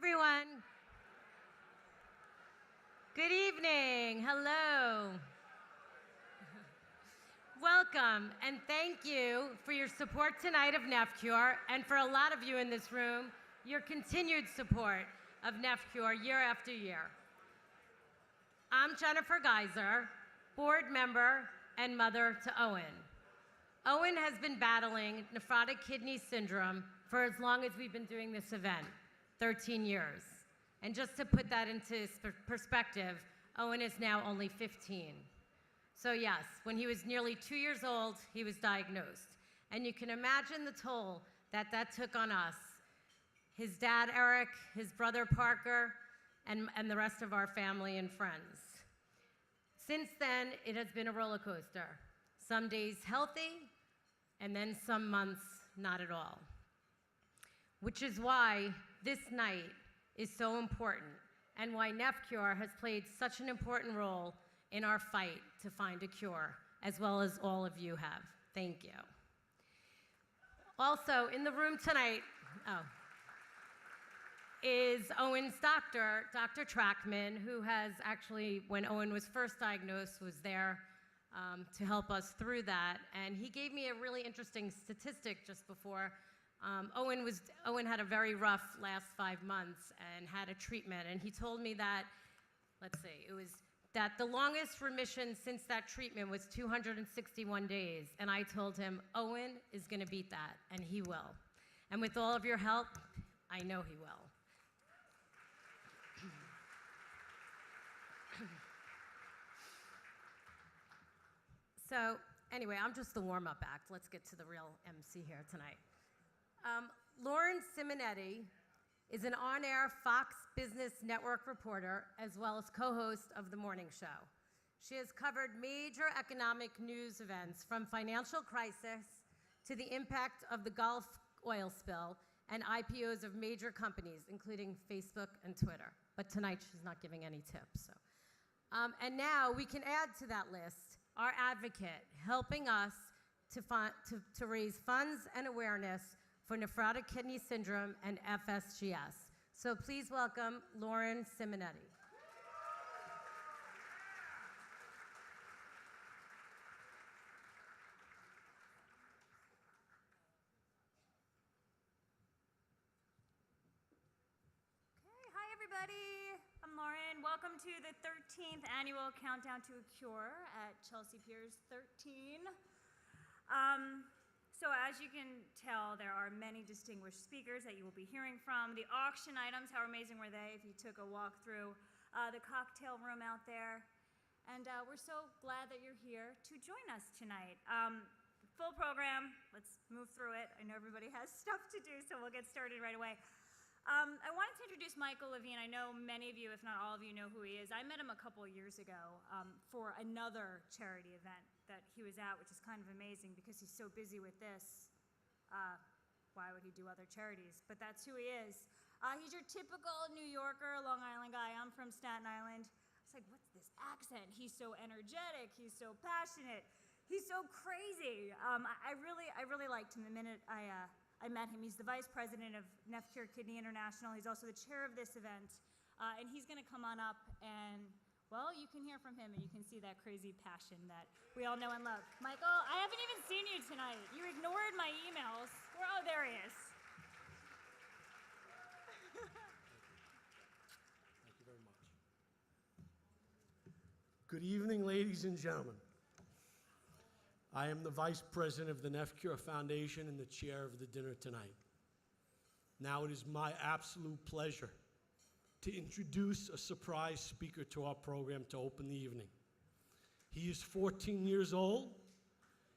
everyone. Good evening. Hello. Welcome, and thank you for your support tonight of NephCure, and for a lot of you in this room, your continued support of NephCure year after year. I'm Jennifer Geiser, board member and mother to Owen. Owen has been battling nephrotic kidney syndrome for as long as we've been doing this event, 13 years. And just to put that into perspective, Owen is now only 15. So yes, when he was nearly 2 years old, he was diagnosed. And you can imagine the toll that that took on us, his dad, Eric, his brother, Parker, and the rest of our family and friends. Since then, it has been a roller coaster. Some days healthy, and then some months not at all. Which is why this night is so important, and why NephCure has played such an important role in our fight to find a cure, as well as all of you have. Thank you. Also, in the room tonight, is Owen's doctor, Dr. Trackman, who has actually, when Owen was first diagnosed, was there to help us through that. And he gave me a really interesting statistic just before. Owen had a very rough last 5 months and had a treatment. And he told me that, it was that the longest remission since that treatment was 261 days. And I told him, Owen is gonna beat that, and he will. And with all of your help, I know he will. So anyway, I'm just the warm-up act. Let's get to the real MC here tonight. Lauren Simonetti is an on-air Fox Business Network reporter, as well as co-host of The Morning Show. She has covered major economic news events, from financial crisis to the impact of the Gulf oil spill and IPOs of major companies, including Facebook and Twitter. But tonight, she's not giving any tips. So. And now we can add to that list our advocate, helping us to raise funds and awareness for nephrotic kidney syndrome and FSGS. So please welcome Lauren Simonetti. Hi everybody, I'm Lauren. Welcome to the 13th annual Countdown to a Cure at Chelsea Piers 13. So as you can tell, there are many distinguished speakers that you will be hearing from. The auction items, how amazing were they if you took a walk through the cocktail room out there. And we're so glad that you're here to join us tonight. Full program, let's move through it. I know everybody has stuff to do, so we'll get started right away. I wanted to introduce Michael Levine. I know many of you, if not all of you, know who he is. I met him a couple of years ago for another charity event that he was at, which is kind of amazing because he's so busy with this. Why would he do other charities? But that's who he is. He's your typical New Yorker, Long Island guy. I'm from Staten Island. I was like, what's this accent? He's so energetic. He's so passionate. He's so crazy. I really liked him the minute I met him. He's the vice president of NephCure Kidney International. He's also the chair of this event. And he's gonna come on up and, well, you can hear from him and you can see that crazy passion that we all know and love. Michael, I haven't even seen you tonight. You ignored my emails. Oh, there he is. Thank you very much. Good evening, ladies and gentlemen. I am the Vice President of the NephCure Foundation and the chair of the dinner tonight. Now it is my absolute pleasure to introduce a surprise speaker to our program to open the evening. He is 14 years old,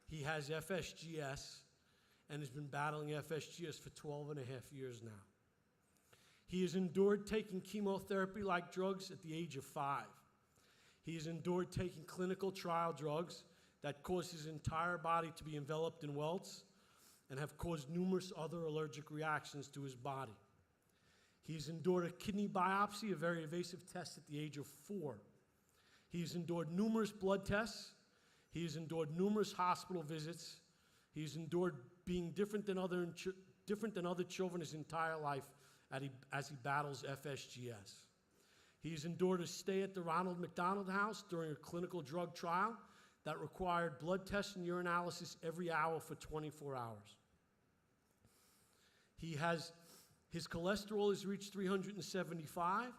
he has FSGS, and has been battling FSGS for 12 and a half years now. He has endured taking chemotherapy-like drugs at the age of 5. He has endured taking clinical trial drugs that cause his entire body to be enveloped in welts and have caused numerous other allergic reactions to his body. He has endured a kidney biopsy, a very invasive test at the age of 4. He has endured numerous blood tests. He has endured numerous hospital visits. He has endured being different than other children his entire life as he battles FSGS. He has endured a stay at the Ronald McDonald House during a clinical drug trial that required blood tests and urinalysis every hour for 24 hours. His cholesterol has reached 375.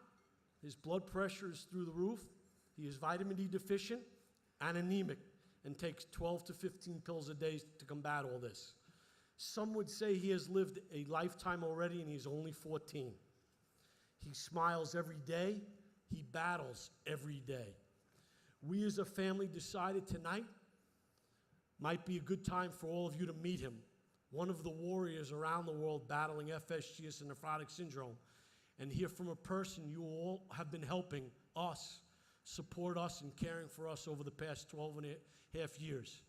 His blood pressure is through the roof. He is vitamin D deficient and anemic and takes 12 to 15 pills a day to combat all this. Some would say he has lived a lifetime already and he's only 14. He smiles every day. He battles every day. We as a family decided tonight might be a good time for all of you to meet him, one of the warriors around the world battling FSGS and nephrotic syndrome, and hear from a person you all have been helping us, support us, and caring for us over the past 12 and a half years.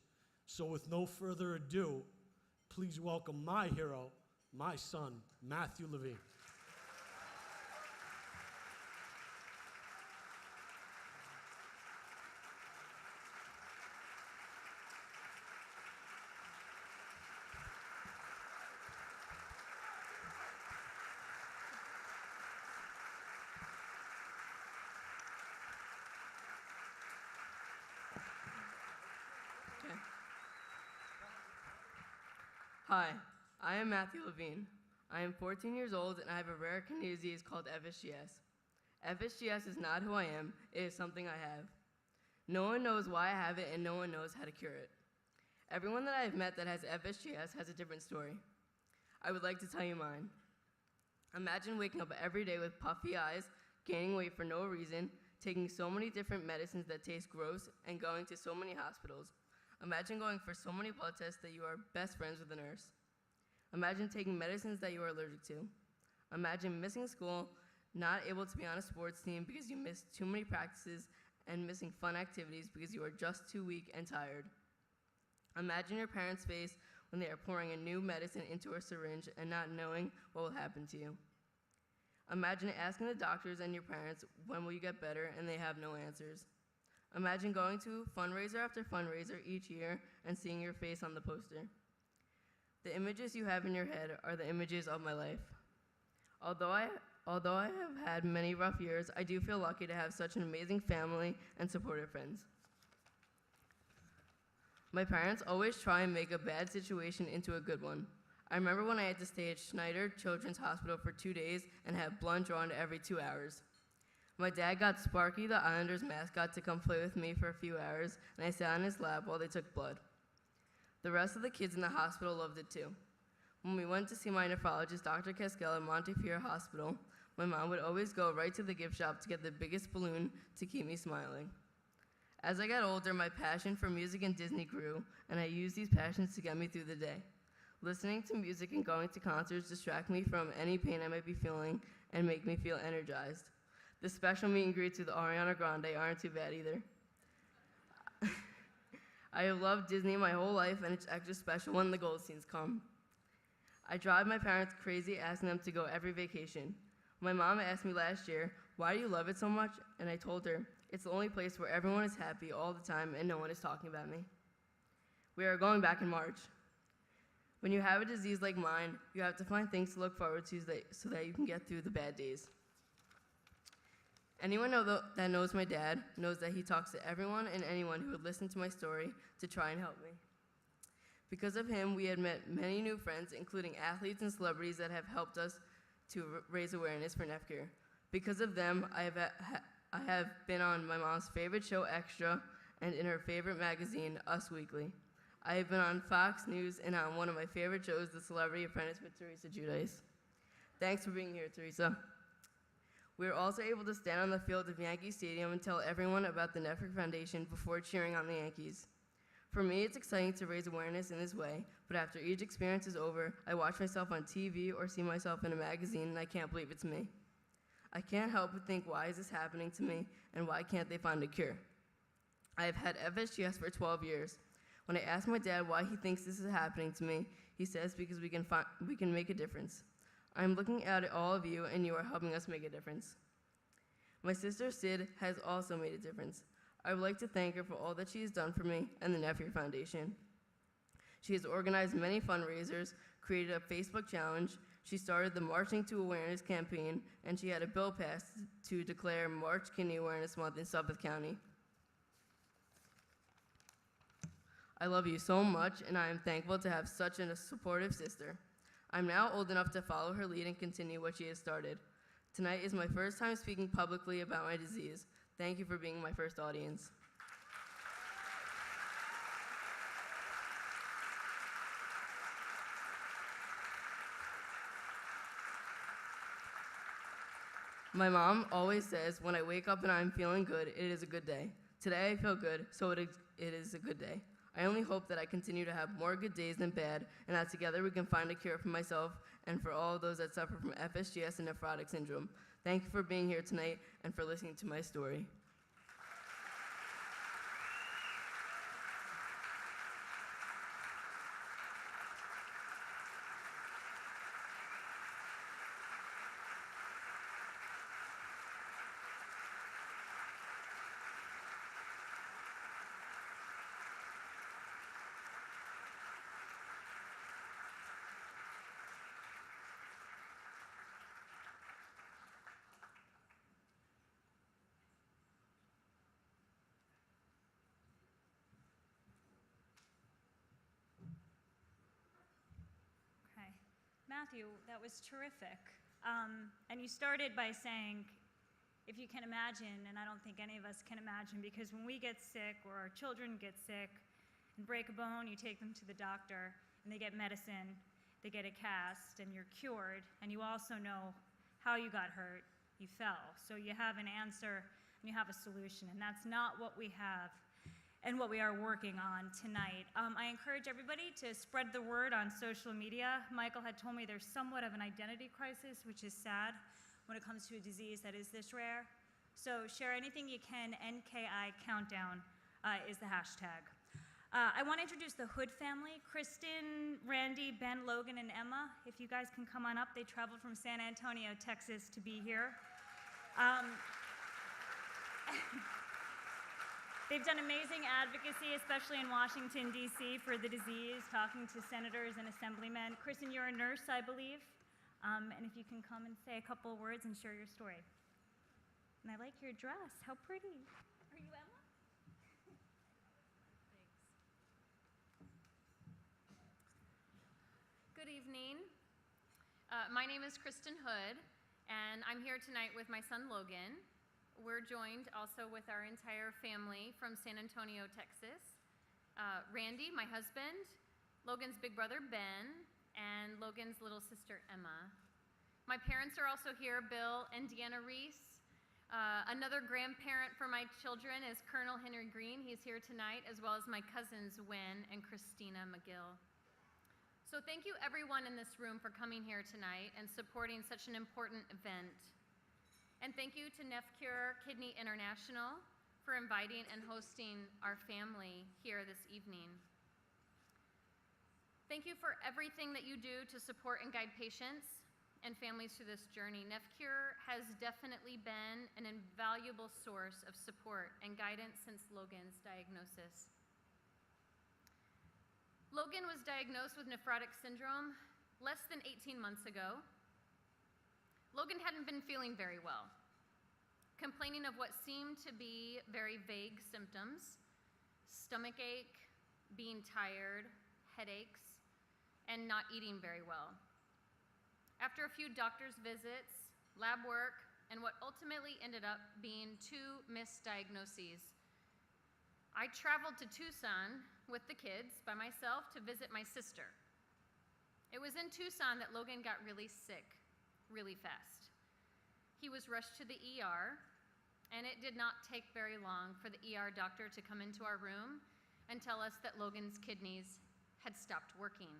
So with no further ado, please welcome my hero, my son, Matthew Levine. Hi, I am Matthew Levine. I am 14 years old and I have a rare kidney disease called FSGS. FSGS is not who I am, it is something I have. No one knows why I have it and no one knows how to cure it. Everyone that I have met that has FSGS has a different story. I would like to tell you mine. Imagine waking up every day with puffy eyes, gaining weight for no reason, taking so many different medicines that taste gross, and going to so many hospitals. Imagine going for so many blood tests that you are best friends with a nurse. Imagine taking medicines that you are allergic to. Imagine missing school, not able to be on a sports team because you missed too many practices, and missing fun activities because you are just too weak and tired. Imagine your parents' face when they are pouring a new medicine into a syringe and not knowing what will happen to you. Imagine asking the doctors and your parents, when will you get better, and they have no answers. Imagine going to fundraiser after fundraiser each year and seeing your face on the poster. The images you have in your head are the images of my life. Although I have had many rough years, I do feel lucky to have such an amazing family and supportive friends. My parents always try and make a bad situation into a good one. I remember when I had to stay at Schneider Children's Hospital for 2 days and have blood drawn every 2 hours. My dad got Sparky, the Islanders mascot, to come play with me for a few hours, and I sat on his lap while they took blood. The rest of the kids in the hospital loved it too. When we went to see my nephrologist, Dr. Caskel, at Montefiore Hospital, my mom would always go right to the gift shop to get the biggest balloon to keep me smiling. As I got older, my passion for music and Disney grew, and I used these passions to get me through the day. Listening to music and going to concerts distract me from any pain I might be feeling and make me feel energized. The special meet and greets with Ariana Grande aren't too bad either. I have loved Disney my whole life, and it's extra special when the Goldsteins come. I drive my parents crazy asking them to go every vacation. My mom asked me last year, "Why do you love it so much?" And I told her, it's the only place where everyone is happy all the time and no one is talking about me. We are going back in March. When you have a disease like mine, you have to find things to look forward to so that you can get through the bad days. Anyone that knows my dad knows that he talks to everyone and anyone who would listen to my story to try and help me. Because of him, we had met many new friends, including athletes and celebrities that have helped us to raise awareness for NephCure. Because of them, I have been on my mom's favorite show, Extra, and in her favorite magazine, Us Weekly. I have been on Fox News and on one of my favorite shows, The Celebrity Apprentice with Teresa Giudice. Thanks for being here, Teresa. We were also able to stand on the field of Yankee Stadium and tell everyone about the NephCure Foundation before cheering on the Yankees. For me, it's exciting to raise awareness in this way, but after each experience is over, I watch myself on TV or see myself in a magazine and I can't believe it's me. I can't help but think, why is this happening to me, and why can't they find a cure? I have had FSGS for 12 years. When I ask my dad why he thinks this is happening to me, he says because we can make a difference. I'm looking out at all of you, and you are helping us make a difference. My sister Sid has also made a difference. I would like to thank her for all that she has done for me and the NephCure Foundation. She has organized many fundraisers, created a Facebook challenge, She started the Marching to Awareness campaign, and she had a bill passed to declare March Kidney Awareness Month in Suffolk County. I love you so much, and I am thankful to have such a supportive sister. I'm now old enough to follow her lead and continue what she has started. Tonight is my first time speaking publicly about my disease. Thank you for being my first audience. My mom always says when I wake up and I'm feeling good, it is a good day. Today I feel good, so it is a good day. I only hope that I continue to have more good days than bad, and that together we can find a cure for myself and for all of those that suffer from FSGS and nephrotic syndrome. Thank you for being here tonight and for listening to my story. Okay. Matthew, that was terrific. And you started by saying, if you can imagine, and I don't think any of us can imagine, because when we get sick or our children get sick and break a bone, you take them to the doctor and they get medicine, they get a cast, and you're cured, and you also know how you got hurt, you fell. So you have an answer and you have a solution, and that's not what we have and what we are working on tonight. I encourage everybody to spread the word on social media. Michael had told me there's somewhat of an identity crisis, which is sad when it comes to a disease that is this rare. So share anything you can. NKI Countdown is the hashtag. I want to introduce the Hood family. Kristen, Randy, Ben, Logan, and Emma. If you guys can come on up. They traveled from San Antonio, Texas to be here. They've done amazing advocacy, especially in Washington, D.C., for the disease, talking to senators and assemblymen. Kristen, you're a nurse, I believe. And if you can come and say a couple of words and share your story. And I like your dress. How pretty. Are you Emma? Good evening. My name is Kristen Hood, and I'm here tonight with my son Logan. We're joined also with our entire family from San Antonio, Texas. Randy, my husband, Logan's big brother Ben, and Logan's little sister Emma. My parents are also here, Bill and Deanna Reese. Another grandparent for my children is Colonel Henry Green. He's here tonight, as well as my cousins Wynn and Christina McGill. So thank you everyone in this room for coming here tonight and supporting such an important event. And thank you to NephCure Kidney International for inviting and hosting our family here this evening. Thank you for everything that you do to support and guide patients and families through this journey. NephCure has definitely been an invaluable source of support and guidance since Logan's diagnosis. Logan was diagnosed with nephrotic syndrome less than 18 months ago. Logan hadn't been feeling very well, complaining of what seemed to be very vague symptoms: stomach ache, being tired, headaches, and not eating very well. After a few doctor's visits, lab work, and what ultimately ended up being 2 misdiagnoses, I traveled to Tucson with the kids by myself to visit my sister. It was in Tucson that Logan got really sick really fast. He was rushed to the ER, and it did not take very long for the ER doctor to come into our room and tell us that Logan's kidneys had stopped working.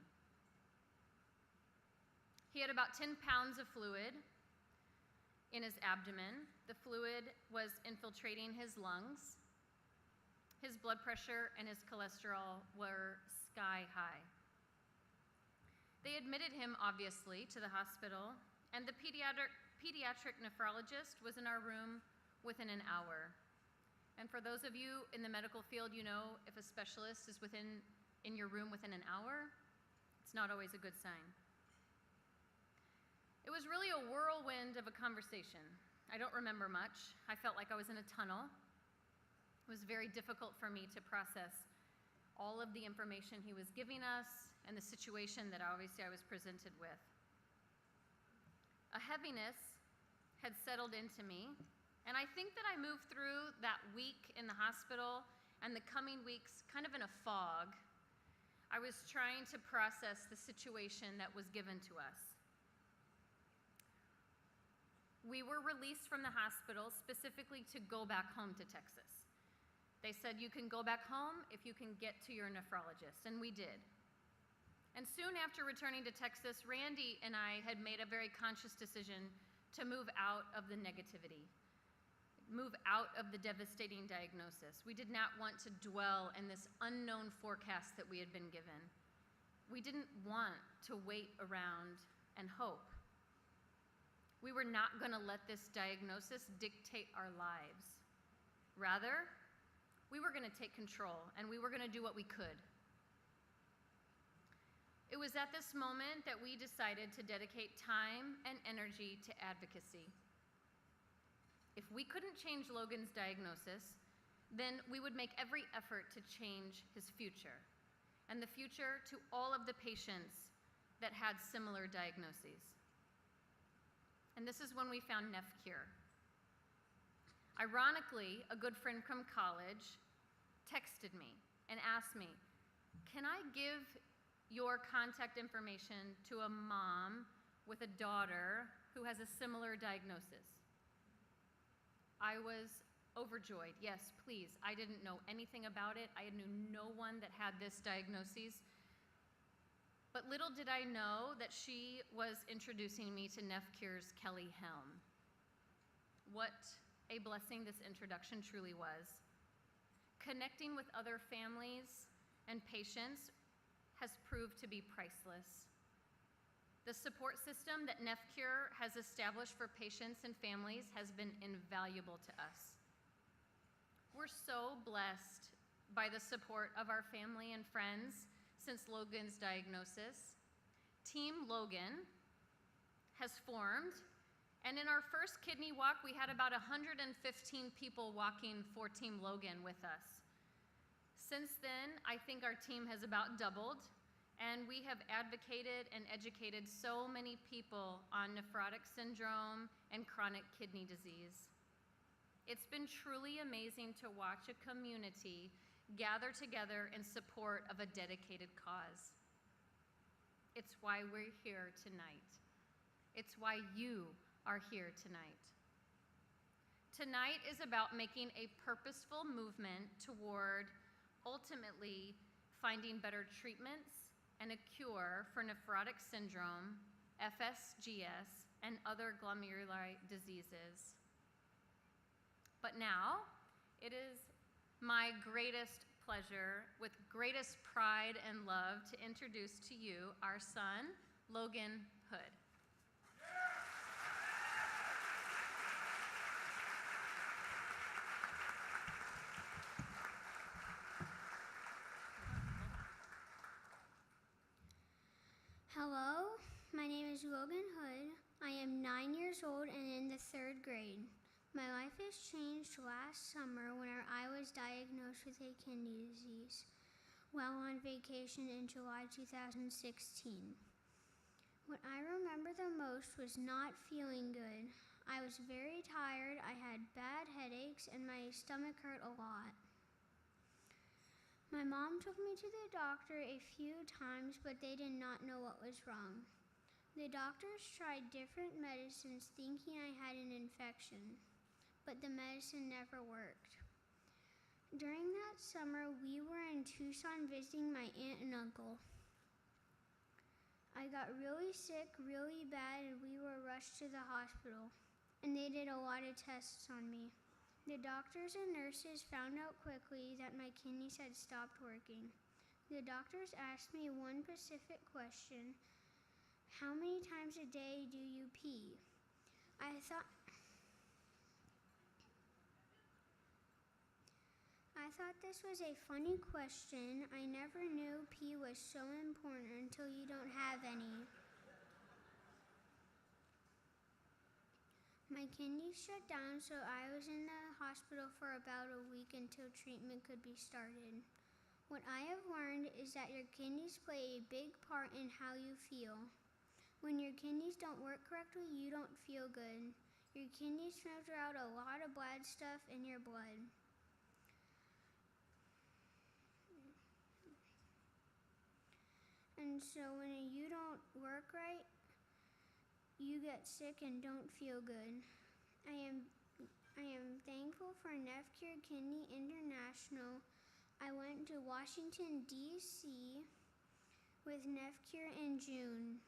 He had about 10 pounds of fluid in his abdomen. The fluid was infiltrating his lungs. His blood pressure and his cholesterol were sky high. They admitted him, obviously, to the hospital, and the pediatric nephrologist was in our room within an hour. And for those of you in the medical field, you know if a specialist is in your room within an hour, it's not always a good sign. It was really a whirlwind of a conversation. I don't remember much. I felt like I was in a tunnel. It was very difficult for me to process all of the information he was giving us and the situation that obviously I was presented with. A heaviness had settled into me, and I think that I moved through that week in the hospital and the coming weeks kind of in a fog. I was trying to process the situation that was given to us. We were released from the hospital specifically to go back home to Texas. They said, you can go back home if you can get to your nephrologist, and we did. And soon after returning to Texas, Randy and I had made a very conscious decision to move out of the negativity, move out of the devastating diagnosis. We did not want to dwell in this unknown forecast that we had been given. We didn't want to wait around and hope. We were not going to let this diagnosis dictate our lives. Rather, we were going to take control, and we were going to do what we could. It was at this moment that we decided to dedicate time and energy to advocacy. If we couldn't change Logan's diagnosis, then we would make every effort to change his future, and the future to all of the patients that had similar diagnoses. And this is when we found NephCure. Ironically, a good friend from college texted me and asked me, can I give your contact information to a mom with a daughter who has a similar diagnosis? I was overjoyed. Yes, please. I didn't know anything about it. I knew no one that had this diagnosis. But little did I know that she was introducing me to NephCure's Kelly Helm. What a blessing this introduction truly was. Connecting with other families and patients has proved to be priceless. The support system that NephCure has established for patients and families has been invaluable to us. We're so blessed by the support of our family and friends since Logan's diagnosis. Team Logan has formed, and in our first kidney walk, we had about 115 people walking for Team Logan with us. Since then, I think our team has about doubled, and we have advocated and educated so many people on nephrotic syndrome and chronic kidney disease. It's been truly amazing to watch a community gather together in support of a dedicated cause. It's why we're here tonight. It's why you are here tonight. Tonight is about making a purposeful movement toward ultimately finding better treatments and a cure for nephrotic syndrome, FSGS, and other glomerular diseases. But now, it is my greatest pleasure, with greatest pride and love, to introduce to you our son, Logan Hood. Hello, my name is Logan Hood. I am 9 years old and in the 3rd grade. My life has changed last summer when I was diagnosed with a kidney disease while on vacation in July 2016. What I remember the most was not feeling good. I was very tired, I had bad headaches, and my stomach hurt a lot. My mom took me to the doctor a few times, but they did not know what was wrong. The doctors tried different medicines thinking I had an infection, but the medicine never worked. During that summer, we were in Tucson visiting my aunt and uncle. I got really sick, really bad, and we were rushed to the hospital, and they did a lot of tests on me. The doctors and nurses found out quickly that my kidneys had stopped working. The doctors asked me one specific question: how many times a day do you pee? I thought this was a funny question. I never knew pee was so important until you don't have any. My kidneys shut down, so I was in the hospital for about a week until treatment could be started. What I have learned is that your kidneys play a big part in how you feel. When your kidneys don't work correctly, you don't feel good. Your kidneys filter out a lot of bad stuff in your blood. And so when you don't work right, you get sick and don't feel good. I am thankful for NephCure Kidney International. I went to Washington, D.C. with NephCure in June.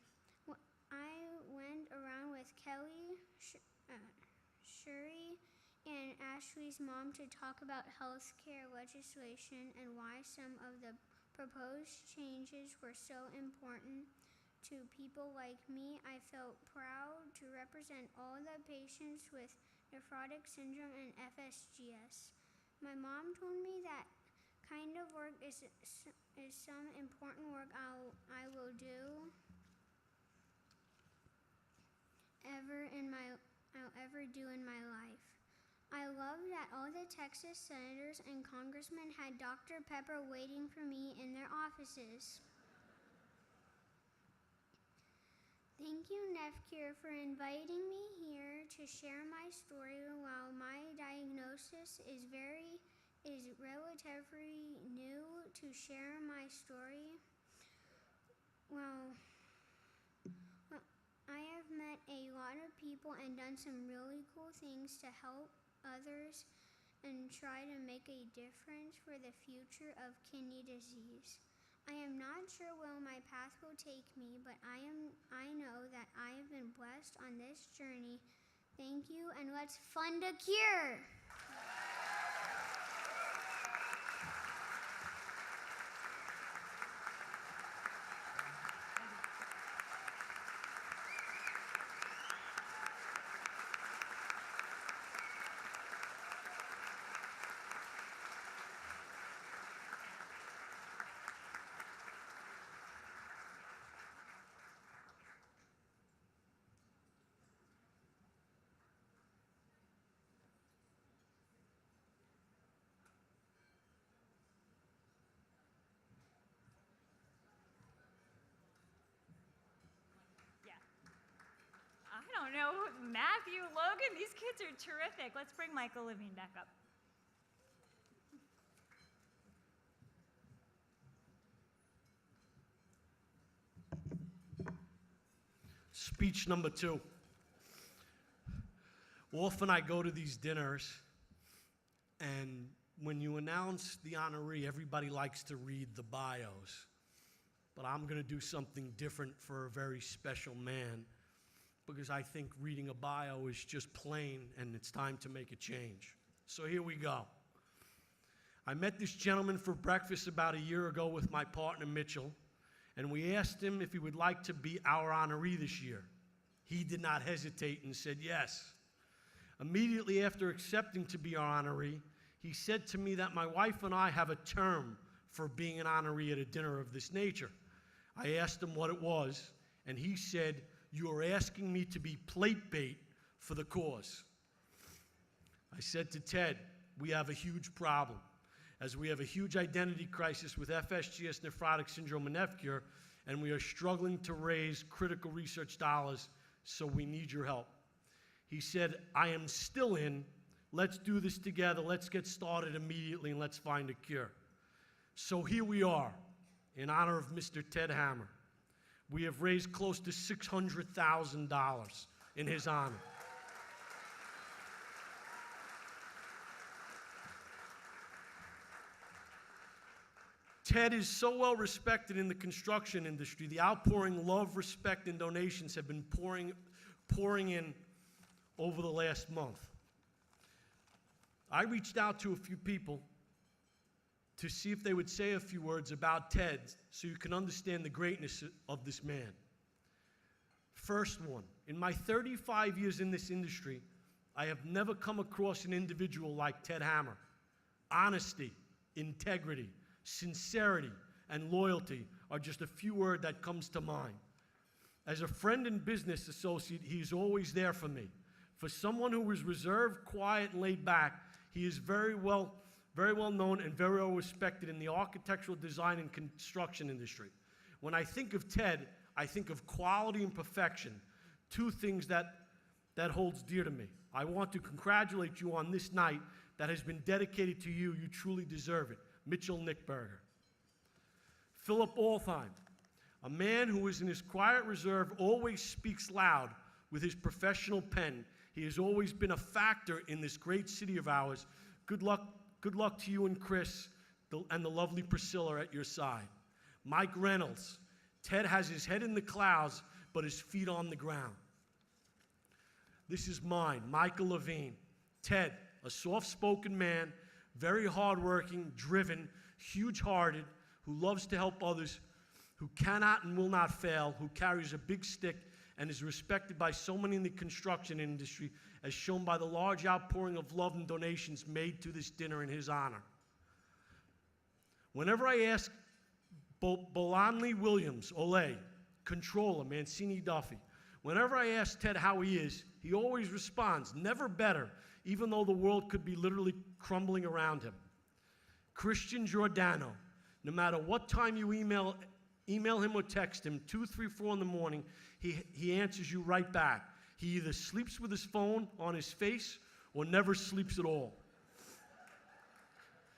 I went around with Kelly, Shuri, and Ashley's mom to talk about healthcare legislation and why some of the proposed changes were so important to people like me. I felt proud to represent all the patients with nephrotic syndrome and FSGS. My mom told me that kind of work is some important work I will do I'll ever do in my life. I love that all the Texas senators and congressmen had Dr. Pepper waiting for me in their offices. Thank you, NephCure, for inviting me here to share my story. While my diagnosis is relatively new, to share my story. Well, I have met a lot of people and done some really cool things to help others and try to make a difference for the future of kidney disease. I am not sure where my path will take me, but I know that I have been blessed on this journey. Thank you, and let's fund a cure! I don't know, Matthew, Logan, these kids are terrific. Let's bring Michael Levine back up. Speech number 2. Often I go to these dinners, and when you announce the honoree, everybody likes to read the bios. But I'm going to do something different for a very special man, because I think reading a bio is just plain, and it's time to make a change. So here we go. I met this gentleman for breakfast about a year ago with my partner, Mitchell, and we asked him if he would like to be our honoree this year. He did not hesitate and said yes. Immediately after accepting to be our honoree, he said to me that my wife and I have a term for being an honoree at a dinner of this nature. I asked him what it was, and he said, "You are asking me to be plate bait for the cause." I said to Ted, "We have a huge problem, as we have a huge identity crisis with FSGS, nephrotic syndrome, and NephCure, and we are struggling to raise critical research dollars, so we need your help." He said, "I am still in. Let's do this together. Let's get started immediately, and let's find a cure." So here we are, in honor of Mr. Ted Hammer. We have raised close to $600,000 in his honor. Ted is so well respected in the construction industry. The outpouring love, respect, and donations have been pouring in over the last month. I reached out to a few people to see if they would say a few words about Ted so you can understand the greatness of this man. First one, in my 35 years in this industry, I have never come across an individual like Ted Hammer. Honesty, integrity, sincerity, and loyalty are just a few words that comes to mind. As a friend and business associate, he's always there for me, For someone who is reserved, quiet, and laid back, he is very well known and very well respected in the architectural design and construction industry. When I think of Ted, I think of quality and perfection, two things that holds dear to me. I want to congratulate you on this night that has been dedicated to you. You truly deserve it. Mitchell Nickberger. Philip Altheim, a man who is in his quiet reserve, always speaks loud with his professional pen. He has always been a factor in this great city of ours. Good luck to you and Chris and the lovely Priscilla at your side. Mike Reynolds. Ted has his head in the clouds, but his feet on the ground. This is mine, Michael Levine. Ted, a soft-spoken man, very hardworking, driven, huge-hearted, who loves to help others, who cannot and will not fail, who carries a big stick and is respected by so many in the construction industry, as shown by the large outpouring of love and donations made to this dinner in his honor. Whenever I ask Bolanley Williams, Ole, Controller, Mancini Duffy, whenever I ask Ted how he is, he always responds, never better, even though the world could be literally crumbling around him. Christian Giordano, no matter what time you email him or text him, 2, 3, 4 in the morning, he answers you right back. He either sleeps with his phone on his face or never sleeps at all.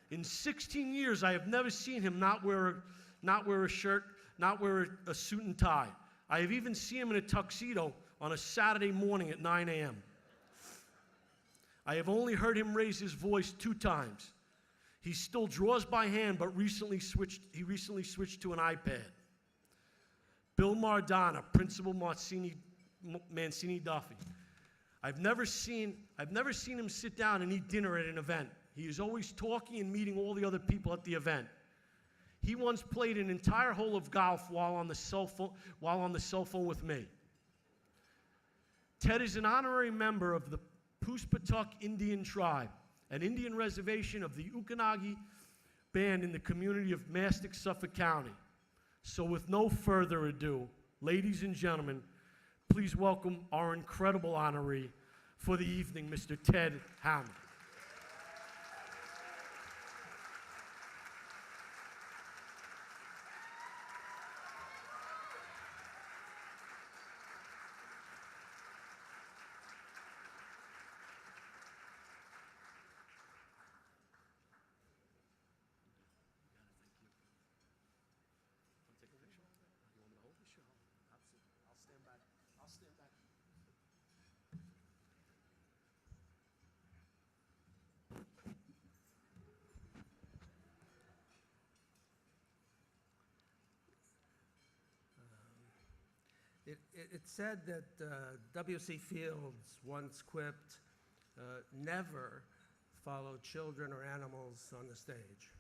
In 16 years, I have never seen him not wear a shirt, not wear a suit and tie. I have even seen him in a tuxedo on a Saturday morning at 9 a.m. I have only heard him raise his voice 2 times. He still draws by hand, but he recently switched to an iPad. Bill Mardana, Principal Mancini Duffy. I've never seen him sit down and eat dinner at an event. He is always talking and meeting all the other people at the event. He once played an entire hole of golf while on the cell phone with me. Ted is an honorary member of the Puspatuck Indian Tribe, an Indian reservation of the Ukanagi Band in the community of Mastic, Suffolk County. So with no further ado, ladies and gentlemen, please welcome our incredible honoree for the evening, Mr. Ted Hammond. It's said that W.C. Fields once quipped, never follow children or animals on the stage.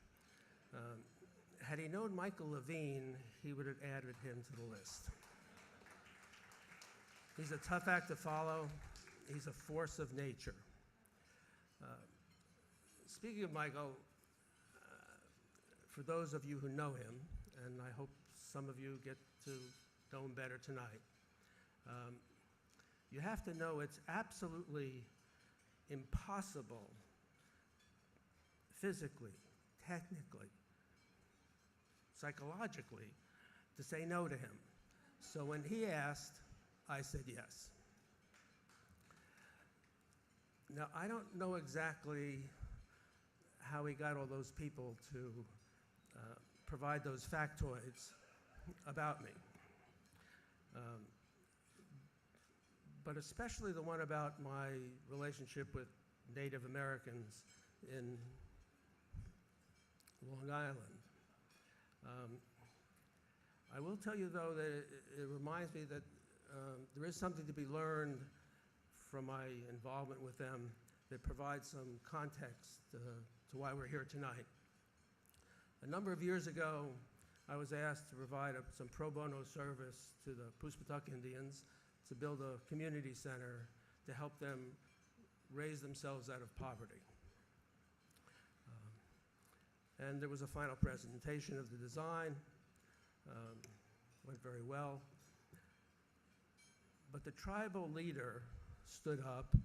Had he known Michael Levine, he would have added him to the list. He's a tough act to follow. He's a force of nature. Speaking of Michael, for those of you who know him, and I hope some of you get to know him better tonight, you have to know it's absolutely impossible physically, technically, psychologically, to say no to him. So when he asked, I said yes. Now, I don't know exactly how he got all those people to provide those factoids about me. But especially the one about my relationship with Native Americans in Long Island. I will tell you, though, that it reminds me that there is something to be learned from my involvement with them that provides some context to why we're here tonight. A number of years ago, I was asked to provide some pro bono service to the Puspatuck Indians to build a community center to help them raise themselves out of poverty. And there was a final presentation of the design. Went very well. But the tribal leader stood up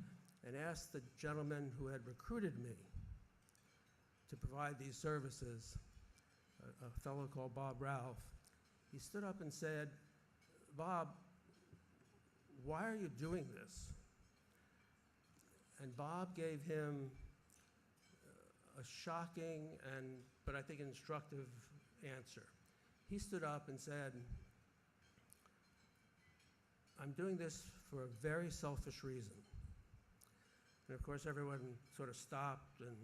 and asked the gentleman who had recruited me to provide these services, a fellow called Bob Ralph. He stood up and said, "Bob, why are you doing this?" And Bob gave him a shocking but I think instructive answer. He stood up and said, "I'm doing this for a very selfish reason." And of course, everyone sort of stopped and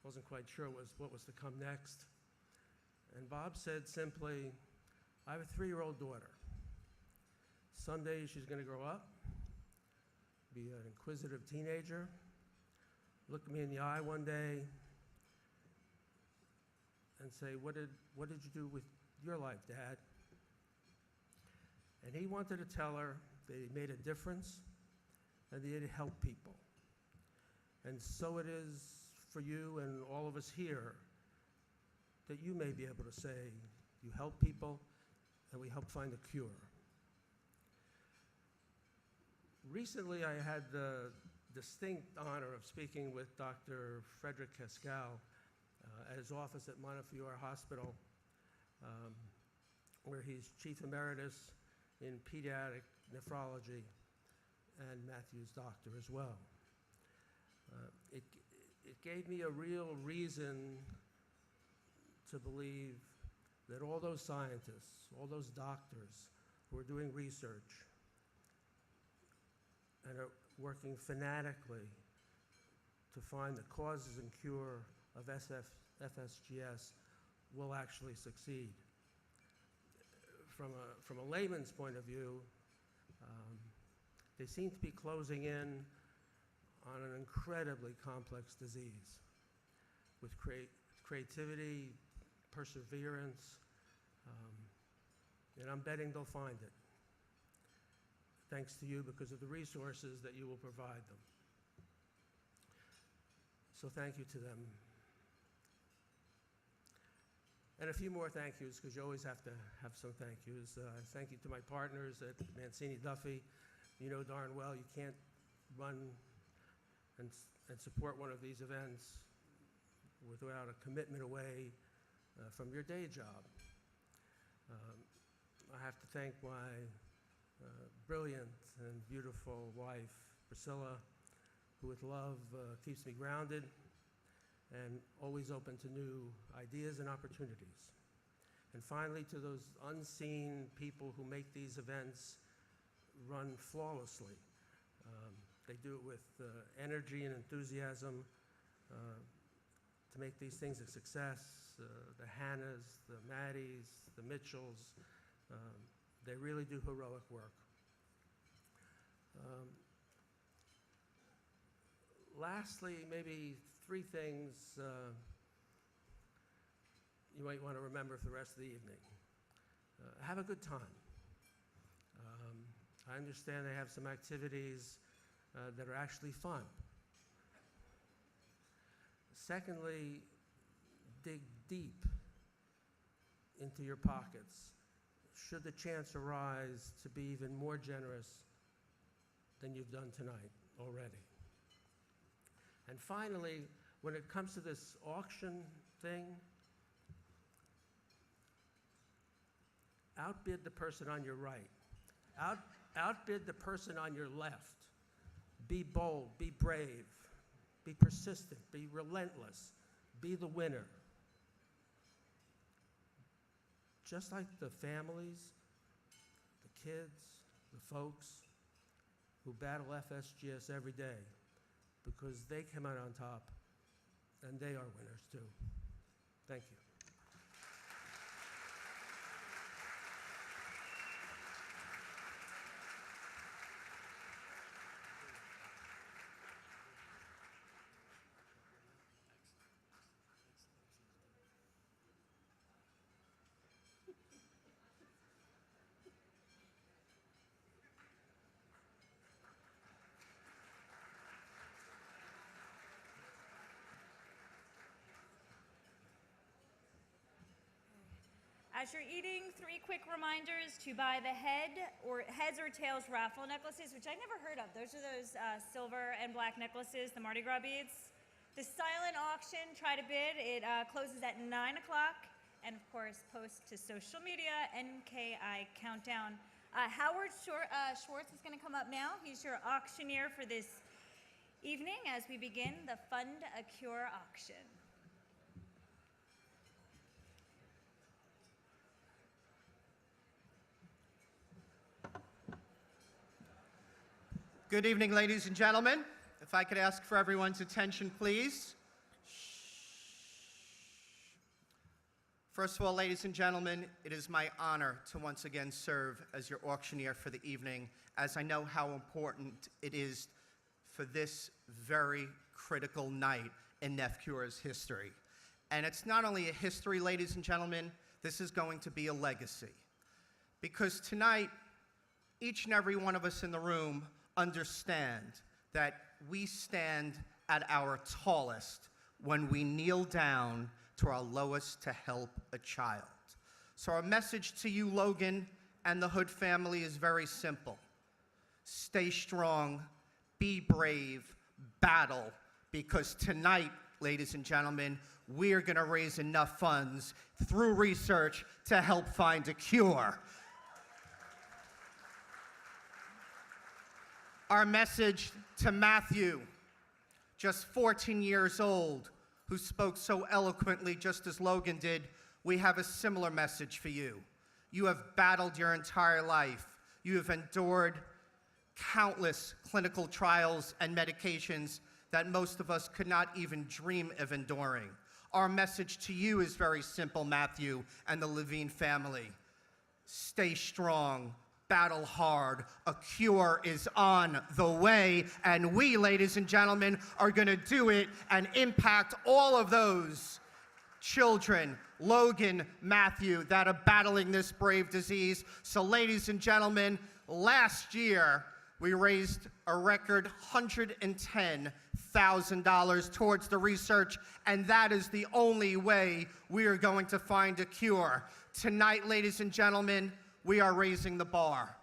wasn't quite sure what was to come next. And Bob said simply, "I have a 3-year-old daughter. Someday she's going to grow up, be an inquisitive teenager, look me in the eye one day and say, what did you do with your life, Dad?" And he wanted to tell her that he made a difference and that he helped people. And so it is for you and all of us here that you may be able to say, you help people and we help find a cure. Recently, I had the distinct honor of speaking with Dr. Frederick Cascal at his office at NephCure Hospital, where he's Chief Emeritus in pediatric nephrology and Matthew's doctor as well. It gave me a real reason to believe that all those scientists, all those doctors who are doing research and are working fanatically to find the causes and cure of FSGS will actually succeed. From a layman's point of view, they seem to be closing in on an incredibly complex disease with creativity, perseverance, and I'm betting they'll find it. Thanks to you because of the resources that you will provide them. So thank you to them. And a few more thank yous, because you always have to have some thank yous. Thank you to my partners at Mancini Duffy. You know darn well you can't run and support one of these events without a commitment away from your day job. I have to thank my brilliant and beautiful wife, Priscilla, who with love keeps me grounded and always open to new ideas and opportunities. And finally, to those unseen people who make these events run flawlessly. They do it with energy and enthusiasm to make these things a success. The Hannahs, the Maddies, the Mitchells, they really do heroic work. Lastly, maybe 3 things you might want to remember for the rest of the evening. Have a good time. I understand they have some activities that are actually fun. Secondly, dig deep into your pockets should the chance arise to be even more generous than you've done tonight already. And finally, when it comes to this auction thing, outbid the person on your right. Outbid the person on your left. Be bold, be brave, be persistent, be relentless, be the winner. Just like the families, the kids, the folks who battle FSGS every day, because they come out on top and they are winners too. Thank you. As you're eating, 3 quick reminders to buy the heads or tails raffle necklaces, which I never heard of. Those are those silver and black necklaces, the Mardi Gras beads. The silent auction, try to bid. It closes at 9 o'clock. And of course, post to social media, NKI Countdown. Howard Schwartz is going to come up now. He's your auctioneer for this evening as we begin the Fund a Cure auction. Good evening, ladies and gentlemen. If I could ask for everyone's attention, please. First of all, ladies and gentlemen, it is my honor to once again serve as your auctioneer for the evening, as I know how important it is for this very critical night in NephCure's history. And it's not only a history, ladies and gentlemen, this is going to be a legacy. Because tonight, each and every one of us in the room understand that we stand at our tallest when we kneel down to our lowest to help a child. So our message to you, Logan, and the Hood family is very simple. Stay strong, be brave, battle, because tonight, ladies and gentlemen, we're going to raise enough funds through research to help find a cure. Our message to Matthew, just 14 years old, who spoke so eloquently just as Logan did, we have a similar message for you. You have battled your entire life. You have endured countless clinical trials and medications that most of us could not even dream of enduring. Our message to you is very simple, Matthew and the Levine family. Stay strong. Battle hard. A cure is on the way, and we, ladies and gentlemen, are going to do it and impact all of those children, Logan, Matthew, that are battling this brave disease. So, ladies and gentlemen, last year we raised a record $110,000 towards the research, and that is the only way we are going to find a cure. Tonight, ladies and gentlemen, we are raising the bar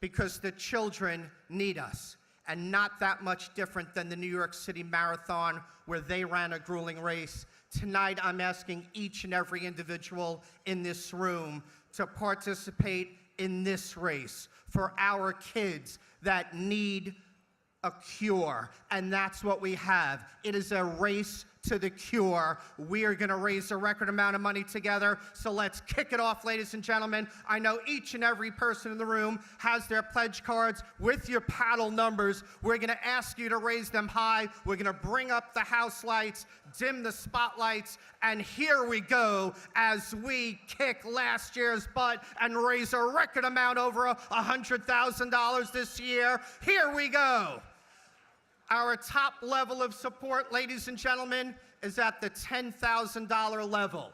because the children need us, and not that much different than the New York City Marathon where they ran a grueling race. Tonight, I'm asking each and every individual in this room to participate in this race for our kids that need a cure, and that's what we have. It is a race to the cure. We are going to raise a record amount of money together, so let's kick it off, ladies and gentlemen. I know each and every person in the room has their pledge cards with your paddle numbers. We're going to ask you to raise them high. We're going to bring up the house lights, dim the spotlights, and here we go as we kick last year's butt and raise a record amount over $100,000 this year. Here we go. Our top level of support, ladies and gentlemen, is at the $10,000 level.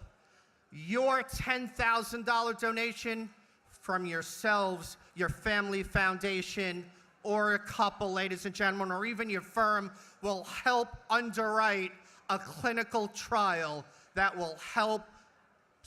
Your $10,000 donation from yourselves, your family foundation, or a couple, ladies and gentlemen, or even your firm will help underwrite a clinical trial that will help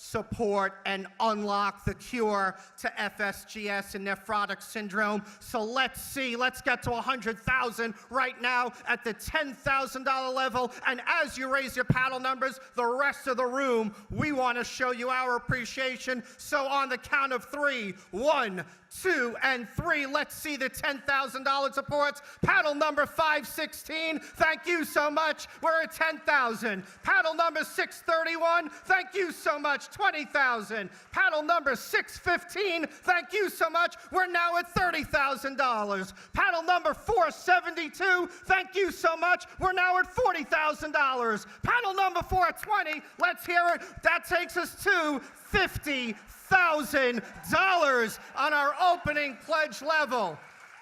support and unlock the cure to FSGS and nephrotic syndrome. So let's get to 100,000 right now at the $10,000 level. And as you raise your paddle numbers, the rest of the room, we want to show you our appreciation. So on the count of 3, 1, 2, and 3, let's see the $10,000 supports. Paddle number 516, thank you so much. We're at 10,000. Paddle number 631, thank you so much. 20,000. Paddle number 615, thank you so much. We're now at $30,000. Paddle number 472, thank you so much. We're now at $40,000. Paddle number 420, let's hear it. That takes us to $50,000 on our opening pledge level.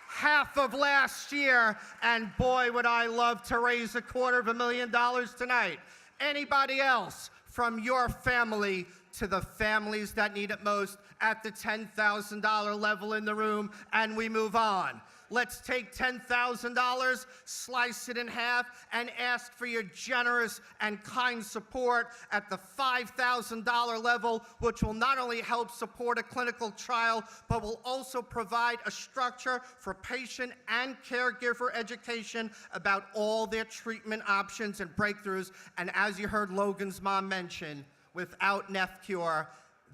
Half of last year, and boy, would I love to raise $250,000 tonight. Anybody else? From your family to the families that need it most, at the $10,000 level in the room, and we move on. Let's take $10,000, slice it in half, and ask for your generous and kind support at the $5,000 level, which will not only help support a clinical trial, but will also provide a structure for patient and caregiver education about all their treatment options and breakthroughs. And as you heard Logan's mom mention, without NephCure,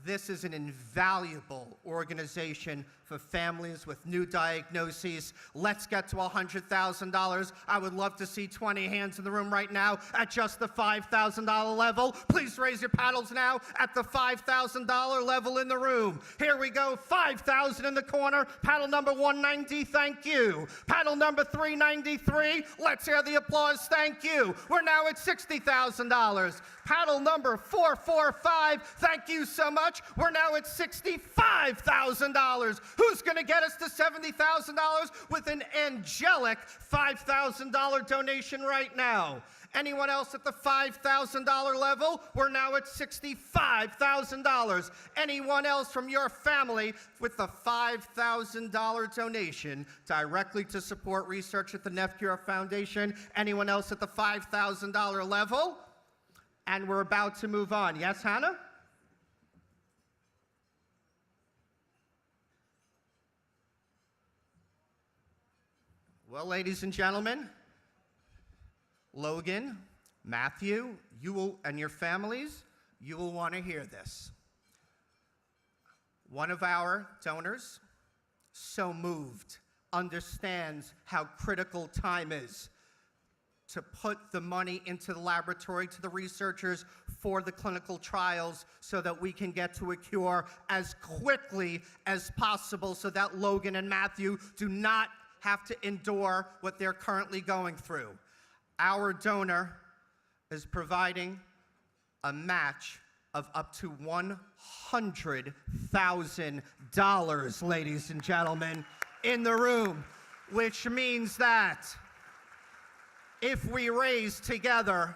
this is an invaluable organization for families with new diagnoses. Let's get to $100,000. I would love to see 20 hands in the room right now at just the $5,000 level. Please raise your paddles now at the $5,000 level in the room. Here we go, 5,000 in the corner. Paddle number 190, thank you. Paddle number 393, let's hear the applause, thank you. We're now at $60,000. Paddle number 445, thank you so much. We're now at $65,000. Who's going to get us to $70,000 with an angelic $5,000 donation right now? Anyone else at the $5,000 level? We're now at $65,000. Anyone else from your family with the $5,000 donation directly to support research at the NephCure Foundation? Anyone else at the $5,000 level? And we're about to move on. Yes, Hannah? Well, ladies and gentlemen, Logan, Matthew, you will, and your families, you will want to hear this. One of our donors, so moved, understands how critical time is to put the money into the laboratory, to the researchers for the clinical trials so that we can get to a cure as quickly as possible so that Logan and Matthew do not have to endure what they're currently going through. Our donor is providing a match of up to $100,000, ladies and gentlemen, in the room, which means that if we raise together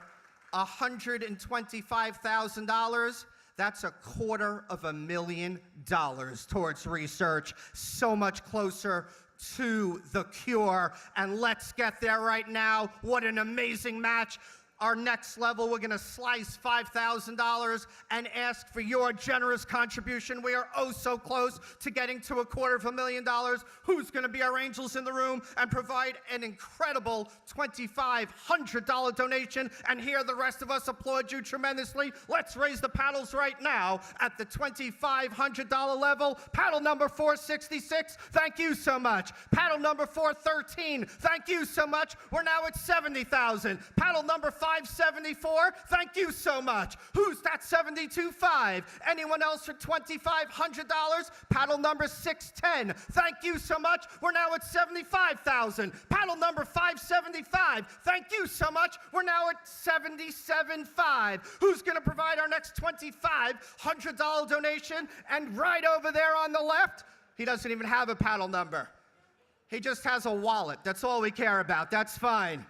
$125,000, that's $250,000 towards research, so much closer to the cure. And let's get there right now. What an amazing match. Our next level, we're going to slice $5,000 and ask for your generous contribution. We are oh so close to getting to $250,000. Who's going to be our angels in the room and provide an incredible $2,500 donation? And here the rest of us applaud you tremendously. Let's raise the paddles right now at the $2,500 level. Paddle number 466, thank you so much. Paddle number 413, thank you so much. We're now at $70,000. Paddle number 574, thank you so much. Who's that 72.5? Anyone else for $2,500? Paddle number 610, thank you so much. We're now at $75,000. Paddle number 575, thank you so much. We're now at $77.5. Who's going to provide our next $2,500 donation? And right over there on the left, he doesn't even have a paddle number. He just has a wallet. That's all we care about. That's fine.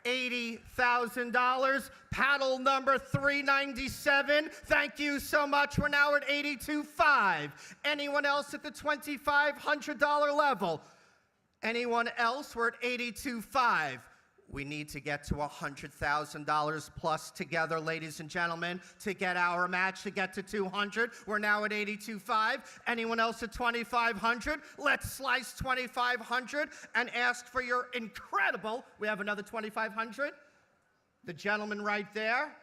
$80,000. Paddle number 397. Thank you so much. We're now at $82.5. Anyone else at the $2,500 level? Anyone else? We're at $82.5. We need to get to $100,000 plus together, ladies and gentlemen, to get our match, to get to 200. We're now at 82.5. Anyone else at 2,500? Let's slice 2,500 and ask for your incredible, we have another 2,500. The gentleman right there.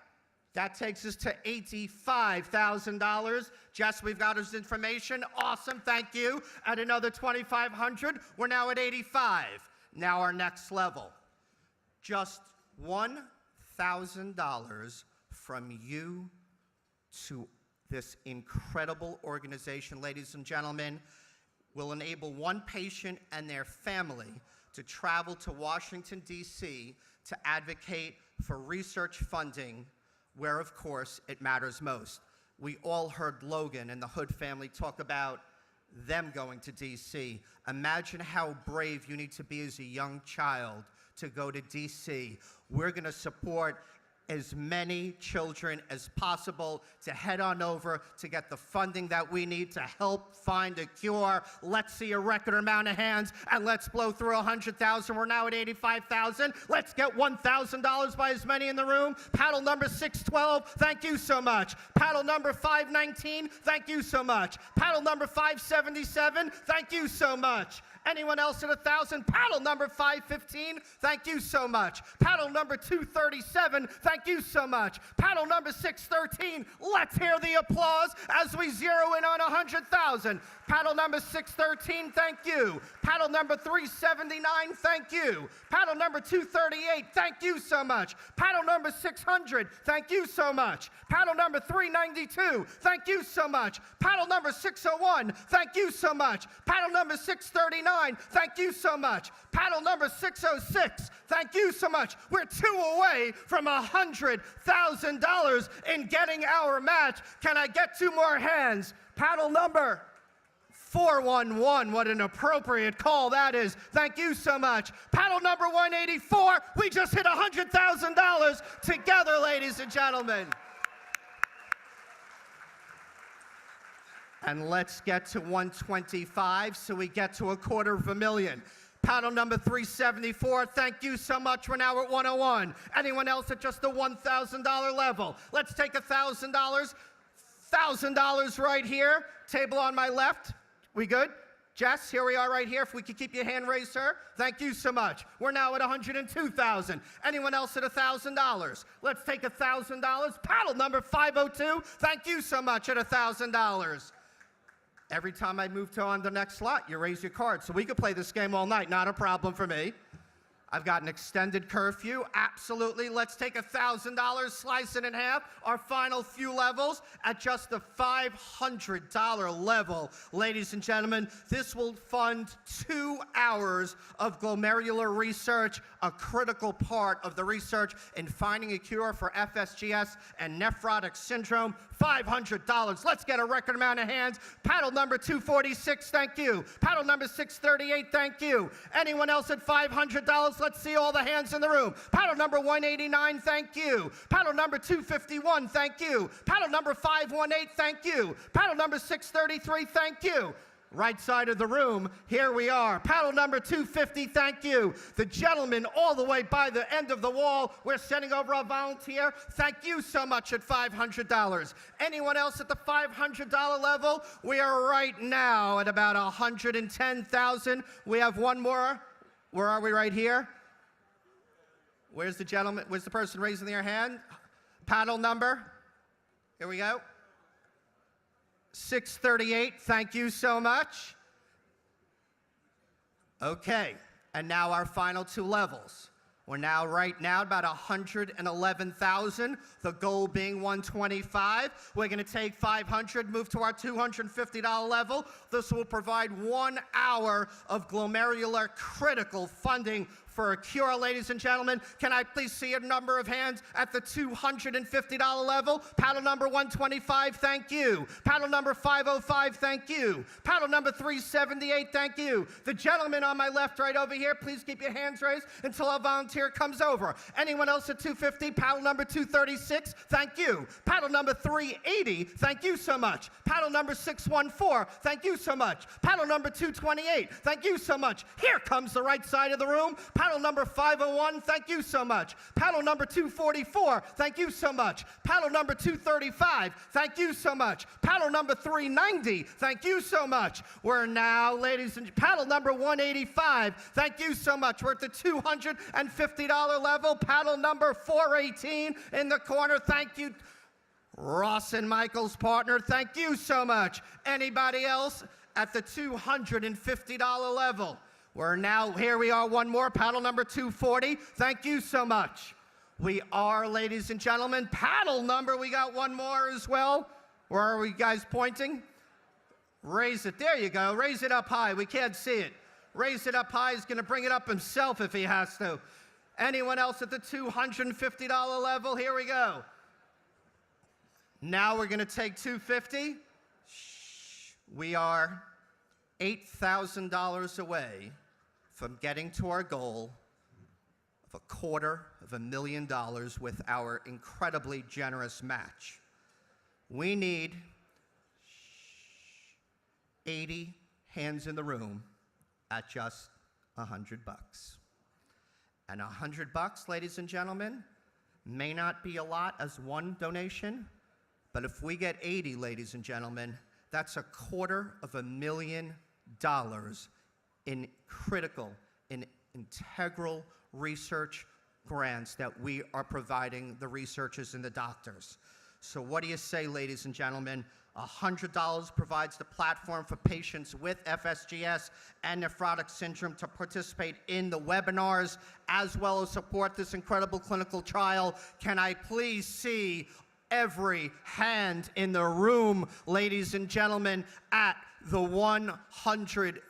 That takes us to $85,000. Jess, we've got his information. Awesome, thank you. At another 2,500, we're now at 85. Now our next level. Just $1,000 from you to this incredible organization, ladies and gentlemen, will enable one patient and their family to travel to Washington, D.C. to advocate for research funding where, of course, it matters most. We all heard Logan and the Hood family talk about them going to D.C. Imagine how brave you need to be as a young child to go to D.C. We're going to support as many children as possible to head on over to get the funding that we need to help find a cure. Let's see a record amount of hands, and let's blow through 100,000. We're now at 85,000. Let's get $1,000 by as many in the room. Paddle number 612, thank you so much. Paddle number 519, thank you so much. Paddle number 577, thank you so much. Anyone else at 1,000? Paddle number 515, thank you so much. Paddle number 237, thank you so much. Paddle number 613, let's hear the applause as we zero in on 100,000. Paddle number 613, thank you. Paddle number 379, thank you. Paddle number 238, thank you so much. Paddle number 600, thank you so much. Paddle number 392, thank you so much. Paddle number 601, thank you so much. Paddle number 639, thank you so much. Paddle number 606, thank you so much. We're 2 away from $100,000 in getting our match. Can I get 2 more hands? Paddle number 411, what an appropriate call that is. Thank you so much. Paddle number 184, we just hit $100,000 together, ladies and gentlemen. And let's get to 125 so we get to $250,000. Paddle number 374, thank you so much. We're now at 101. Anyone else at just the $1,000 level? Let's take $1,000. $1,000 right here. Table on my left. We good? Jess, here we are right here. If we could keep your hand raised, sir. Thank you so much. We're now at 102,000. Anyone else at $1,000? Let's take $1,000. Paddle number 502. Thank you so much at $1,000. Every time I move to on the next slot, you raise your card. So we could play this game all night. Not a problem for me. I've got an extended curfew. Absolutely. Let's take $1,000, slice it in half. Our final few levels at just the $500 level. Ladies and gentlemen, this will fund 2 hours of glomerular research, a critical part of the research in finding a cure for FSGS and nephrotic syndrome. $500. Let's get a record amount of hands. Paddle number 246, thank you. Paddle number 638, thank you. Anyone else at $500? Let's see all the hands in the room. Paddle number 189, thank you. Paddle number 251, thank you. Paddle number 518, thank you. Paddle number 633, thank you. Right side of the room, here we are. Paddle number 250, thank you. The gentleman all the way by the end of the wall, we're sending over a volunteer. Thank you so much at $500. Anyone else at the $500 level? We are right now at about 110,000. We have one more. Where are we right here? Where's the gentleman? Where's the person raising their hand? Paddle number. Here we go. 638, thank you so much. Okay, and now our final 2 levels. We're now right now about 111,000, the goal being 125. We're gonna take 500, move to our $250 level. This will provide 1 hour of glomerular critical funding for a cure, ladies and gentlemen. Can I please see a number of hands at the $250 level? Paddle number 125, thank you. Paddle number 505, thank you. Paddle number 378, thank you. The gentleman on my left right over here, please keep your hands raised until our volunteer comes over. Anyone else at 250? Paddle number 236, thank you. Paddle number 380, thank you so much. Paddle number 614, thank you so much. Paddle number 228, thank you so much. Here comes the right side of the room. Paddle number 501, thank you so much. Paddle number 244, thank you so much. Paddle number 235, thank you so much. Paddle number 390, thank you so much. We're now, ladies and paddle number 185, thank you so much. We're at the $250 level. Paddle number 418 in the corner, thank you. Ross and Michael's partner, thank you so much. Anybody else at the $250 level? We're now, here we are, one more, paddle number 240. Thank you so much. We are, ladies and gentlemen, paddle number, we got one more as well. Where are we guys pointing? Raise it, there you go, raise it up high, we can't see it. Raise it up high, he's gonna bring it up himself if he has to. Anyone else at the $250 level? Here we go. Now we're gonna take 250. We are $8,000 away from getting to our goal $250,000 with our incredibly generous match. We need 80 hands in the room at just $100. And $100, ladies and gentlemen, may not be a lot as one donation, but if we get 80, ladies and gentlemen, that's $250,000 in critical, in integral research grants that we are providing the researchers and the doctors. So what do you say, ladies and gentlemen? $100 provides the platform for patients with FSGS and nephrotic syndrome to participate in the webinars, as well as support this incredible clinical trial. Can I please see every hand in the room, ladies and gentlemen, at the $100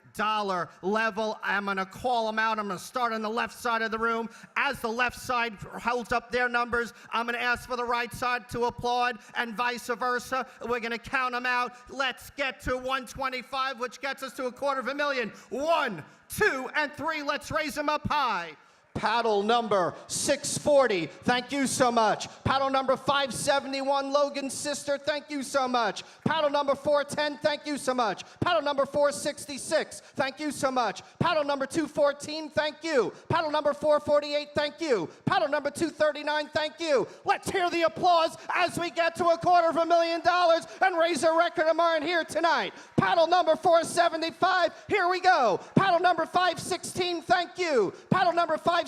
level? I'm going to call them out. I'm going to start on the left side of the room. As the left side holds up their numbers, I'm going to ask for the right side to applaud, and vice versa. We're going to count them out. Let's get to 125, which gets us to $250,000. 1, 2, and 3. Let's raise them up high. Paddle number 640, thank you so much. Paddle number 571, Logan's sister, thank you so much. Paddle number 410, thank you so much. Paddle number 466, thank you so much. Paddle number 214, thank you. Paddle number 448, thank you. Paddle number 239, thank you. Let's hear the applause as we get to $250,000 and raise a record of mine here tonight. Paddle number 475, here we go. Paddle number 516, thank you. Paddle number 579,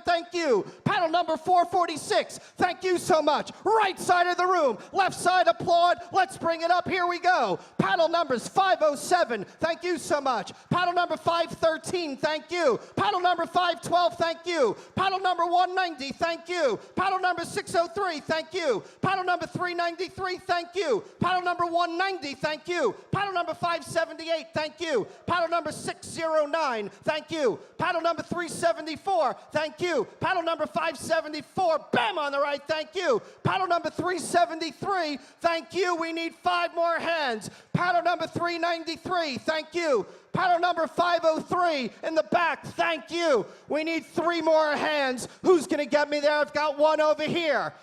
thank you. Paddle number 446, thank you so much. Right side of the room, left side applaud. Let's bring it up, here we go. Paddle numbers 507, thank you so much. Paddle number 513, thank you. Paddle number 512, thank you. Paddle number 190, thank you. Paddle number 603, thank you. Paddle number 393, thank you. Paddle number 190, thank you. Paddle number 578, thank you. Paddle number 609, thank you. Paddle number 374, thank you. Paddle number 574, bam, on the right, thank you. Paddle number 373, thank you. We need 5 more hands. Paddle number 393, thank you. Paddle number 503 in the back, thank you. We need 3 more hands. Who's gonna get me there? I've got one over here.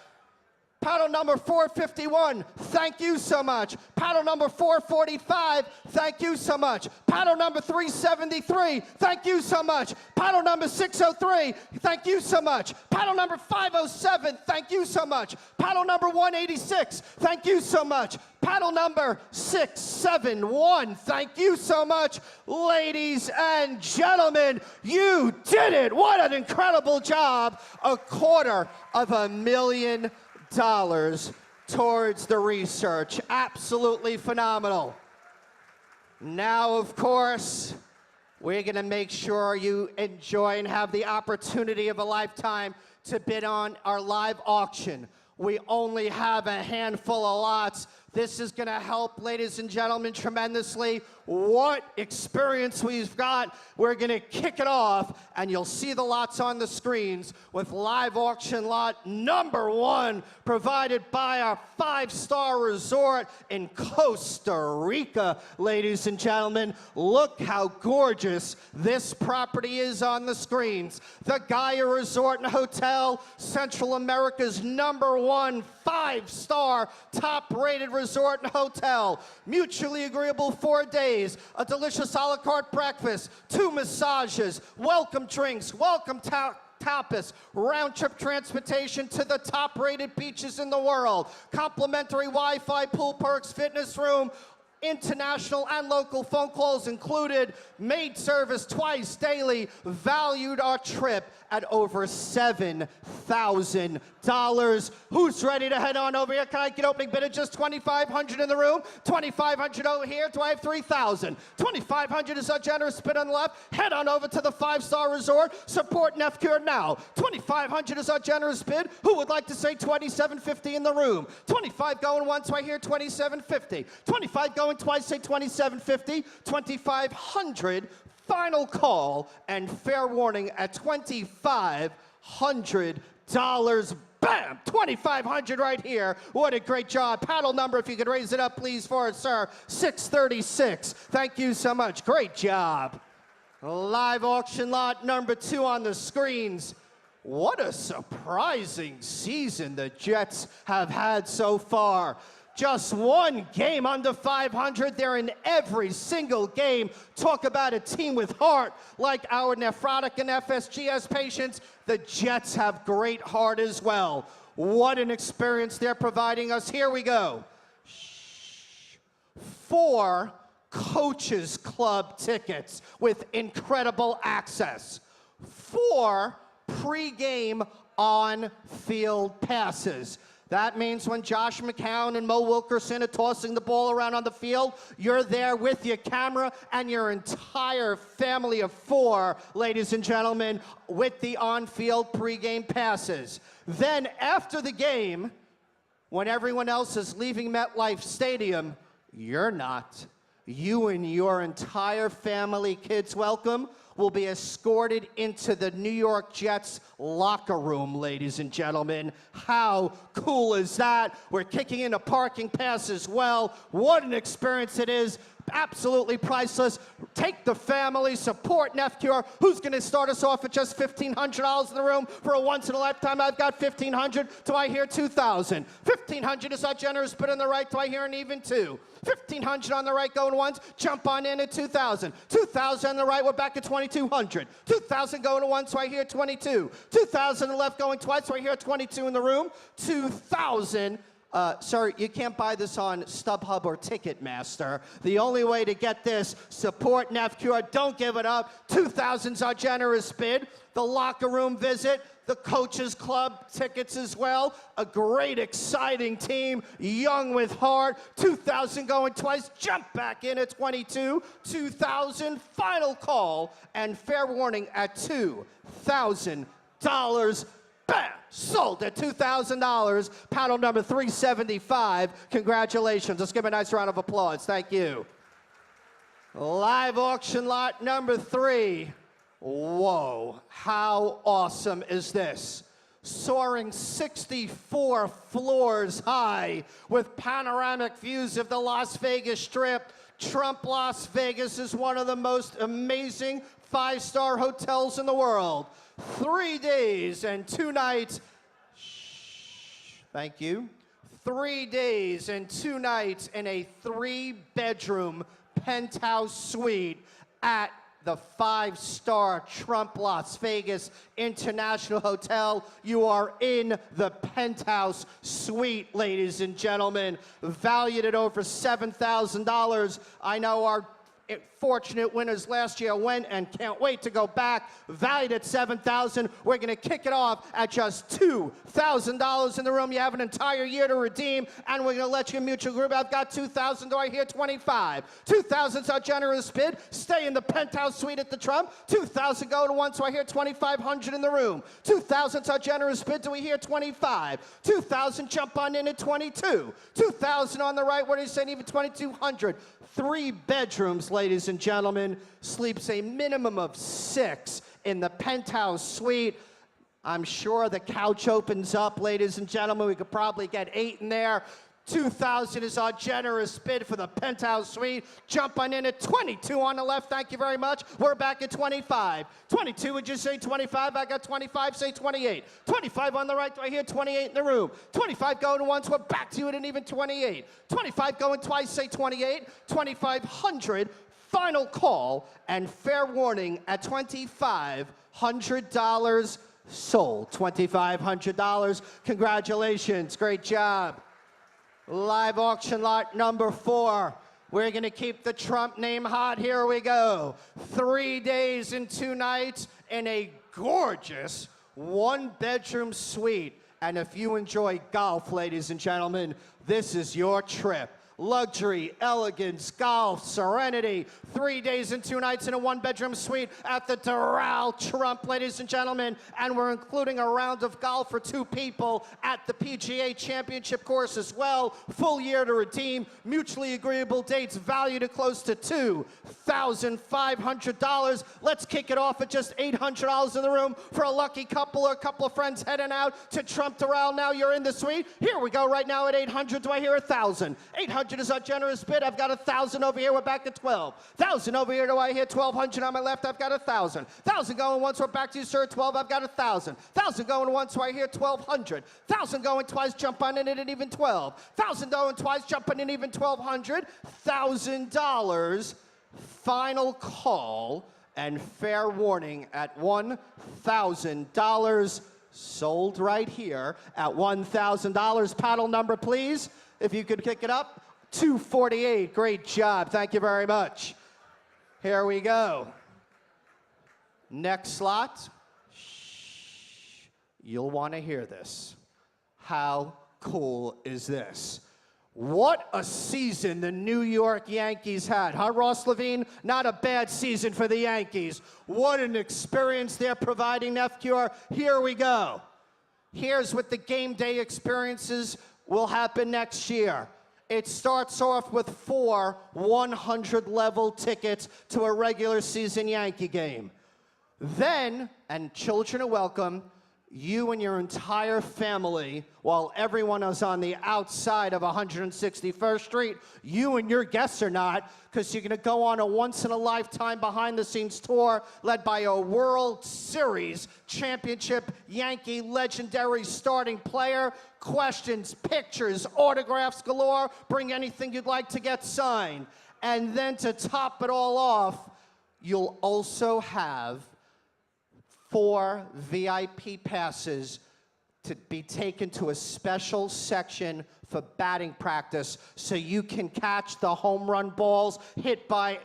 Paddle number 451, thank you so much. Paddle number 445, thank you so much. Paddle number 373, thank you so much. Paddle number 603, thank you so much. Paddle number 507, thank you so much. Paddle number 186, thank you so much. Paddle number 671, thank you so much. Ladies and gentlemen, you did it. What an incredible job. $250,000 towards the research. Absolutely phenomenal. Now, of course, we're going to make sure you enjoy and have the opportunity of a lifetime to bid on our live auction. We only have a handful of lots. This is going to help, ladies and gentlemen, tremendously. What experience we've got. We're going to kick it off, and you'll see the lots on the screens with live auction lot number 1, provided by our 5-star resort in Costa Rica. Ladies and gentlemen, look how gorgeous this property is on the screens. The Gaia Resort and Hotel, Central America's #1 5-star top-rated resort and hotel. Mutually agreeable 4 days, a delicious a la carte breakfast, 2 massages, welcome drinks, welcome tapas, round-trip transportation to the top-rated beaches in the world, complimentary Wi-Fi, pool perks, fitness room, international and local phone calls included, maid service twice daily, valued our trip at over $7,000. Who's ready to head on over here? Can I get opening bid at just $2,500 in the room? $2,500 over here. Do I have $3,000? $2,500 is our generous bid on the left. Head on over to the 5-star resort. Support NephCure now. $2,500 is our generous bid. Who would like to say $2,750 in the room? 25 going once right here, $2,750. 25 going twice, say $2,750. 2,500. Final call and fair warning at $2,500. Bam! $2,500 right here. What a great job. Paddle number, if you could raise it up, please, for us, sir. 636. Thank you so much. Great job. Live auction lot number 2 on the screens. What a surprising season the Jets have had so far. Just one game under 500. They're in every single game. Talk about a team with heart like our nephrotic and FSGS patients. The Jets have great heart as well. What an experience they're providing us. Here we go. 4 Coaches Club tickets with incredible access. 4 pre-game on-field passes. That means when Josh McCown and Mo Wilkerson are tossing the ball around on the field, you're there with your camera and your entire family of 4, ladies and gentlemen, with the on-field pregame passes. Then after the game, when everyone else is leaving MetLife Stadium, you're not. You and your entire family, kids welcome, will be escorted into the New York Jets locker room, ladies and gentlemen. How cool is that? We're kicking in a parking pass as well. What an experience it is. Absolutely priceless. Take the family, support NephCure. Who's going to start us off at just $1,500 in the room for a once-in-a-lifetime? I've got $1,500. Do I hear $2,000? $1,500 is our generous bid on the right. Do I hear an even 2? $1,500 on the right going once. Jump on in at $2,000. $2,000 on the right. We're back at $2,200. $2,000 going to once. So I hear $22. $2,000 on the left going twice. So I hear $22 in the room. $2,000. Sir, you can't buy this on StubHub or Ticketmaster. The only way to get this, support NephCure. Don't give it up. $2,000's our generous bid. The locker room visit. The Coaches Club tickets as well. A great, exciting team, young with heart. $2,000 going twice. Jump back in at 22. $2,000, final call, and fair warning at $2,000. Bam! Sold at $2,000. Panel number 375. Congratulations. Let's give him a nice round of applause. Thank you. Live auction lot number 3. Whoa, how awesome is this? Soaring 64 floors high with panoramic views of the Las Vegas Strip. Trump Las Vegas is one of the most amazing 5-star hotels in the world. 3 days and 2 nights. Thank you. 3 days and 2 nights in a 3-bedroom penthouse suite at the 5-star Trump Las Vegas International Hotel. You are in the penthouse suite, ladies and gentlemen, valued at over $7,000. I know our fortunate winners last year went and can't wait to go back, valued at $7,000. We're going to kick it off at just $2,000 in the room. You have an entire year to redeem, and we're going to let you mutual group. I've got $2,000. Do I hear 25? $2,000's our generous bid. Stay in the penthouse suite at the Trump. $2,000 go to one, so I hear $2,500 in the room. $2,000's our generous bid. Do we hear 25? $2,000, jump on in at 22. $2,000 on the right. What are you saying? Even 2,200. 3 bedrooms, ladies and gentlemen, sleeps a minimum of 6 in the penthouse suite. I'm sure the couch opens up, ladies and gentlemen. We could probably get 8 in there. $2,000 is our generous bid for the penthouse suite. Jump on in at 22 on the left. Thank you very much. We're back at 25. 22, would you say 25? I got 25, say 28. 25 on the right, do I hear 28 in the room? 25 going once, we're back to you at an even 28. 25 going twice, say 28. 2,500, final call, and fair warning at $2,500 sold. $2,500. Congratulations, great job. Live auction lot number 4. We're going to keep the Trump name hot. Here we go. 3 days and 2 nights in a gorgeous 1-bedroom suite. And if you enjoy golf, ladies and gentlemen, this is your trip. Luxury, elegance, golf, serenity. 3 days and 2 nights in a 1-bedroom suite at the Doral Trump, ladies and gentlemen. And we're including a round of golf for 2 people at the PGA Championship course as well. Full year to redeem. Mutually agreeable dates valued at close to $2,500. Let's kick it off at just $800 in the room for a lucky couple or a couple of friends heading out to Trump Doral. Now you're in the suite. Here we go right now at $800. Do I hear 1,000? $800 2,800 is our generous bid. I've got 1,000 over here. We're back to 12. 1,000 over here. Do I hear 1,200 on my left? I've got 1,000. 1,000 going once. We're back to you, sir. 12. I've got 1,000. 1,000 going once right here. 1,200. 1,000 going twice. Jump on in at even 12. 1,000 going twice. Jumping in even 1,200. $1,000. Final call and fair warning at $1,000. Sold right here at $1,000. Paddle number, please. If you could kick it up. 248. Great job. Thank you very much. Here we go. Next slot. Shh. You'll want to hear this. How cool is this? What a season the New York Yankees had, huh, Ross Levine? Not a bad season for the Yankees. What an experience they're providing, NephCure. Here we go. Here's what the game day experiences will happen next year. It starts off with 4 100-level tickets to a regular season Yankee game. Then, and children are welcome, you and your entire family, while everyone is on the outside of 161st Street, you and your guests are not, because you're going to go on a once-in-a-lifetime behind-the-scenes tour led by a World Series championship Yankee legendary starting player. Questions, pictures, autographs galore. Bring anything you'd like to get signed. And then to top it all off, you'll also have 4 VIP passes to be taken to a special section for batting practice so you can catch the home run balls hit by,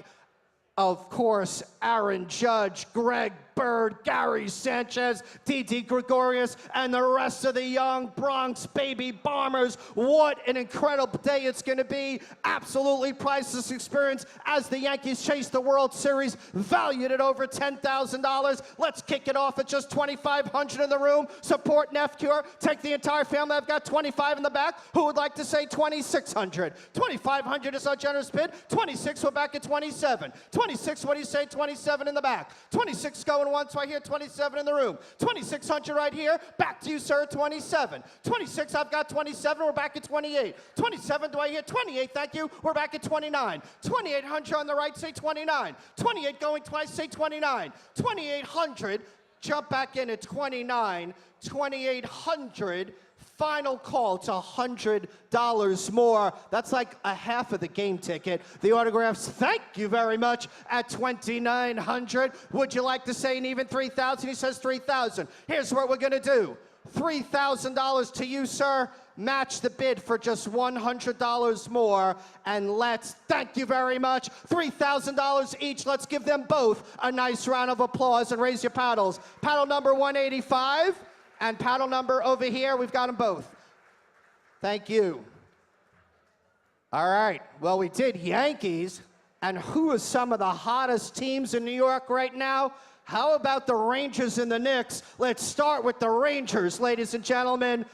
of course, Aaron Judge, Greg Bird, Gary Sanchez, Didi Gregorius, and the rest of the young Bronx baby bombers. What an incredible day it's going to be. Absolutely priceless experience as the Yankees chase the World Series, valued at over $10,000. Let's kick it off at just $2,500 in the room. Support NephCure. Take the entire family. I've got 25 in the back. Who would like to say $2,600? $2,500 is our generous bid. 26, we're back at 27. 26, what do you say? 27 in the back. 26 going once right here, 27 in the room. 2,600 right here. Back to you, sir, 27. 26, I've got 27. We're back at 28. 27, do I hear 28? Thank you. We're back at 29. 2,800 on the right, say 29. 28 going twice, say 29. 2,800, jump back in at 29. 2,800. Final call, it's $100 more. That's like a half of the game ticket. The autographs, thank you very much, at $2,900. Would you like to say an even $3,000? He says $3,000. Here's what we're gonna do. $3,000 to you, sir. Match the bid for just $100 more. And let's, thank you very much. $3,000 each. Let's give them both a nice round of applause and raise your paddles. Paddle number 185. And paddle number over here, we've got them both. Thank you. All right, well, we did Yankees. And who are some of the hottest teams in New York right now? How about the Rangers and the Knicks? Let's start with the Rangers, ladies and gentlemen.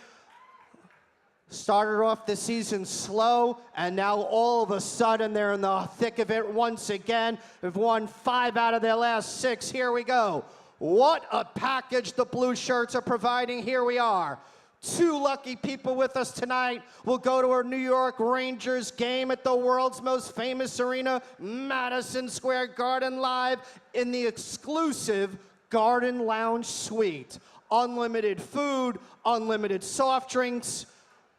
Started off the season slow, and now all of a sudden they're in the thick of it once again. They've won 5 out of their last 6. Here we go. What a package the blue shirts are providing. Here we are. 2 lucky people with us tonight will go to our New York Rangers game at the world's most famous arena, Madison Square Garden, live in the exclusive Garden Lounge Suite. Unlimited food, unlimited soft drinks.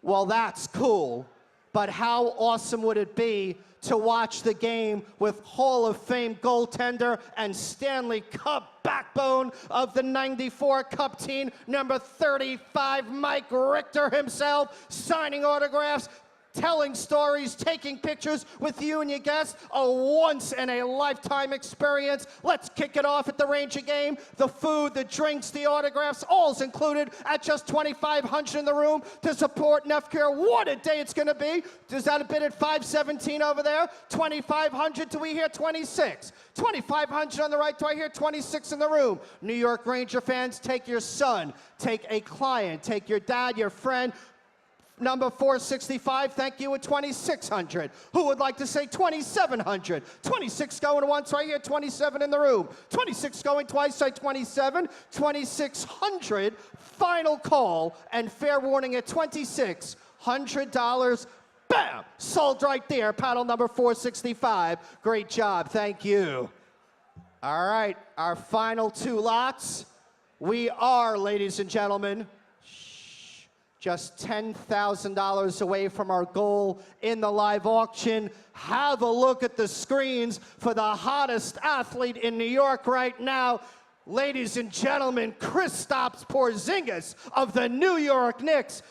Well, that's cool. But how awesome would it be to watch the game with Hall of Fame goaltender and Stanley Cup backbone of the '94 Cup team, number 35, Mike Richter himself, signing autographs, telling stories, taking pictures with you and your guests. A once-in-a-lifetime experience. Let's kick it off at the Ranger game. The food, the drinks, the autographs, all's included at just $2,500 in the room to support NephCure. What a day it's going to be. Is that a bid at $517 over there? $2,500. Do we hear 26? $2,500 on the right. Do I hear 26 in the room? New York Ranger fans, take your son, take a client, take your dad, your friend. Number 465, thank you, at $2,600. Who would like to say $2,700? 26 going once right here, 27 in the room. 26 going twice, say 27. 2,600, final call, and fair warning at $2,600. Bam! Sold right there. Paddle number 465. Great job. Thank you. All right, our final two lots. We are, ladies and gentlemen, just $10,000 away from our goal in the live auction. Have a look at the screens for the hottest athlete in New York right now. Ladies and gentlemen, Kristaps Porzingis of the New York Knicks.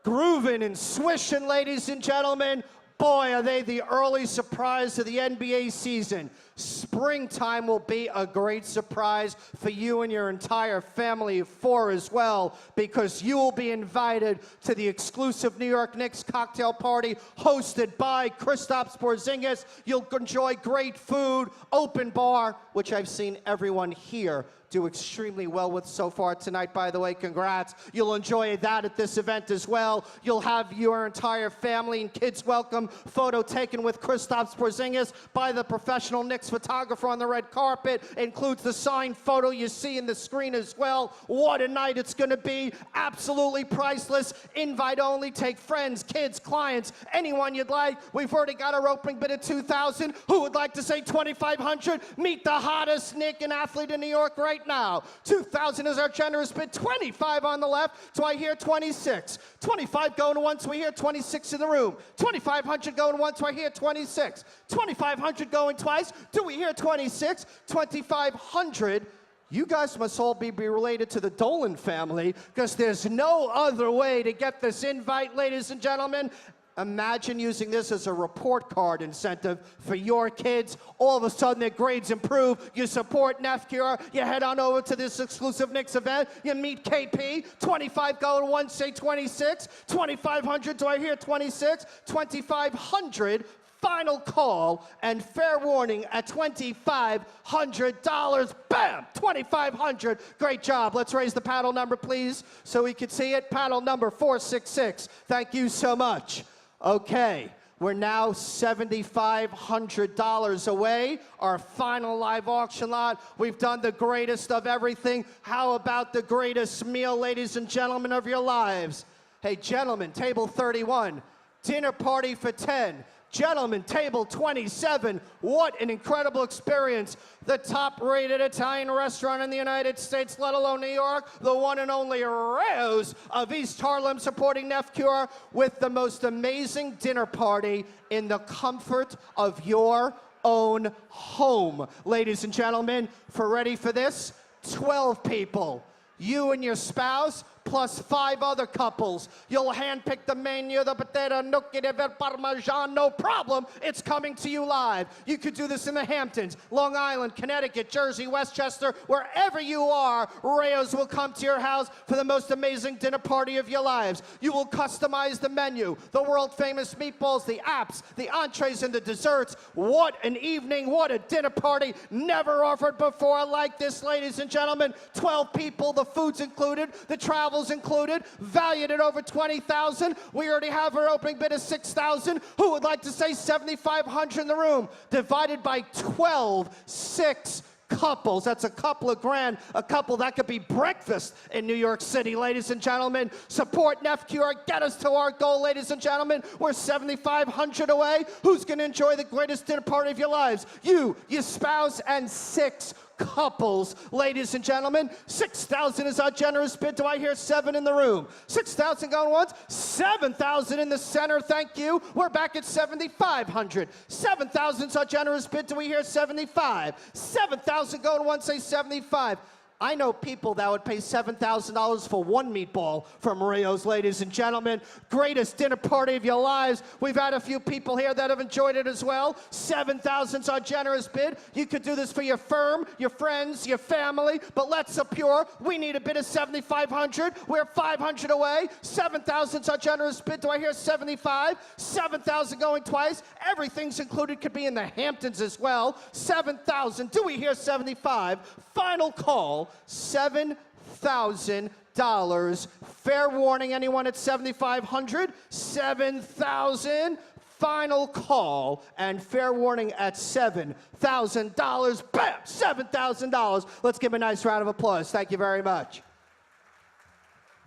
Grooving and swishing, ladies and gentlemen. Boy, are they the early surprise of the NBA season. Springtime will be a great surprise for you and your entire family of four as well, because you will be invited to the exclusive New York Knicks cocktail party hosted by Kristaps Porzingis. You'll enjoy great food, open bar, which I've seen everyone here do extremely well with so far tonight, by the way. Congrats. You'll enjoy that at this event as well. You'll have your entire family and kids welcome photo taken with Kristaps Porzingis by the professional Knicks photographer on the red carpet. Includes the signed photo you see in the screen as well. What a night it's going to be. Absolutely priceless. Invite only. Take friends, kids, clients, anyone you'd like. We've already got our opening bid at $2,000. Who would like to say $2,500? Meet the hottest Knick and athlete in New York right now. $2,000 is our generous bid. 25 on the left. So I hear 26. 25 going once. So we hear 26 in the room. 2,500 going once. So I hear 26. 2,500 going twice. Do we hear 26? 2,500. You guys must all be related to the Dolan family, because there's no other way to get this invite, ladies and gentlemen. Imagine using this as a report card incentive for your kids. All of a sudden, their grades improve. You support NephCure. You head on over to this exclusive Knicks event. You meet KP. 25 going once, say 26. 2,500, do I hear 26? 2,500. Final call and fair warning at $2,500. Bam! 2,500. Great job. Let's raise the paddle number, please, so we can see it. Paddle number 466. Thank you so much. Okay, we're now $7,500 away. Our final live auction lot. We've done the greatest of everything. How about the greatest meal, ladies and gentlemen, of your lives? Hey, gentlemen, table 31, dinner party for 10. Gentlemen, table 27, what an incredible experience. The top-rated Italian restaurant in the United States, let alone New York, the one and only Rao's of East Harlem, supporting NephCure with the most amazing dinner party in the comfort of your own home. Ladies and gentlemen, ready for this? 12 people. You and your spouse, plus 5 other couples. You'll handpick the menu, the potato gnocchi, the parmesan, no problem. It's coming to you live. You could do this in the Hamptons, Long Island, Connecticut, Jersey, Westchester, wherever you are. Rao's will come to your house for the most amazing dinner party of your lives. You will customize the menu, the world-famous meatballs, the apps, the entrees, and the desserts. What an evening, what a dinner party. Never offered before like this, ladies and gentlemen. 12 people, the food's included, the travel included, valued at over $20,000. We already have our opening bid of $6,000. Who would like to say $7,500 in the room? Divided by 12, 6 couples. That's a couple of grand. A couple that could be breakfast in New York City, ladies and gentlemen. Support NephCure. Get us to our goal, ladies and gentlemen. We're $7,500 away. Who's going to enjoy the greatest dinner party of your lives? You, your spouse, and 6 couples, ladies and gentlemen. 6,000 is our generous bid. Do I hear 7 in the room? 6,000 going once, 7,000 in the center. Thank you. We're back at 7,500. 7,000 is our generous bid. Do we hear 75? 7,000 going once, say 75. I know people that would pay $7,000 for one meatball from Rao's, ladies and gentlemen. Greatest dinner party of your lives. We've had a few people here that have enjoyed it as well. 7,000 is our generous bid. You could do this for your firm, your friends, your family, but let's Pure. We need a bid of 7,500. We're 500 away. 7,000 is our generous bid. Do I hear 75? 7,000 going twice. Everything's included. Could be in the Hamptons as well. 7,000. Do we hear 75? Final call. $7,000. Fair warning, anyone at 7,500? 7,000. Final call and fair warning at $7,000. Bam! $7,000. Let's give a nice round of applause. Thank you very much.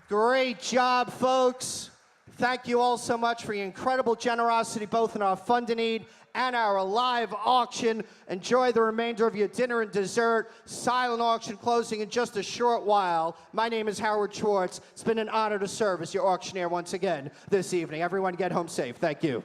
Great job, folks. Thank you all so much for your incredible generosity, both in our Fund to Need and our live auction. Enjoy the remainder of your dinner and dessert. Silent auction closing in just a short while. My name is Howard Schwartz. It's been an honor to serve as your auctioneer once again this evening. Everyone get home safe. Thank you.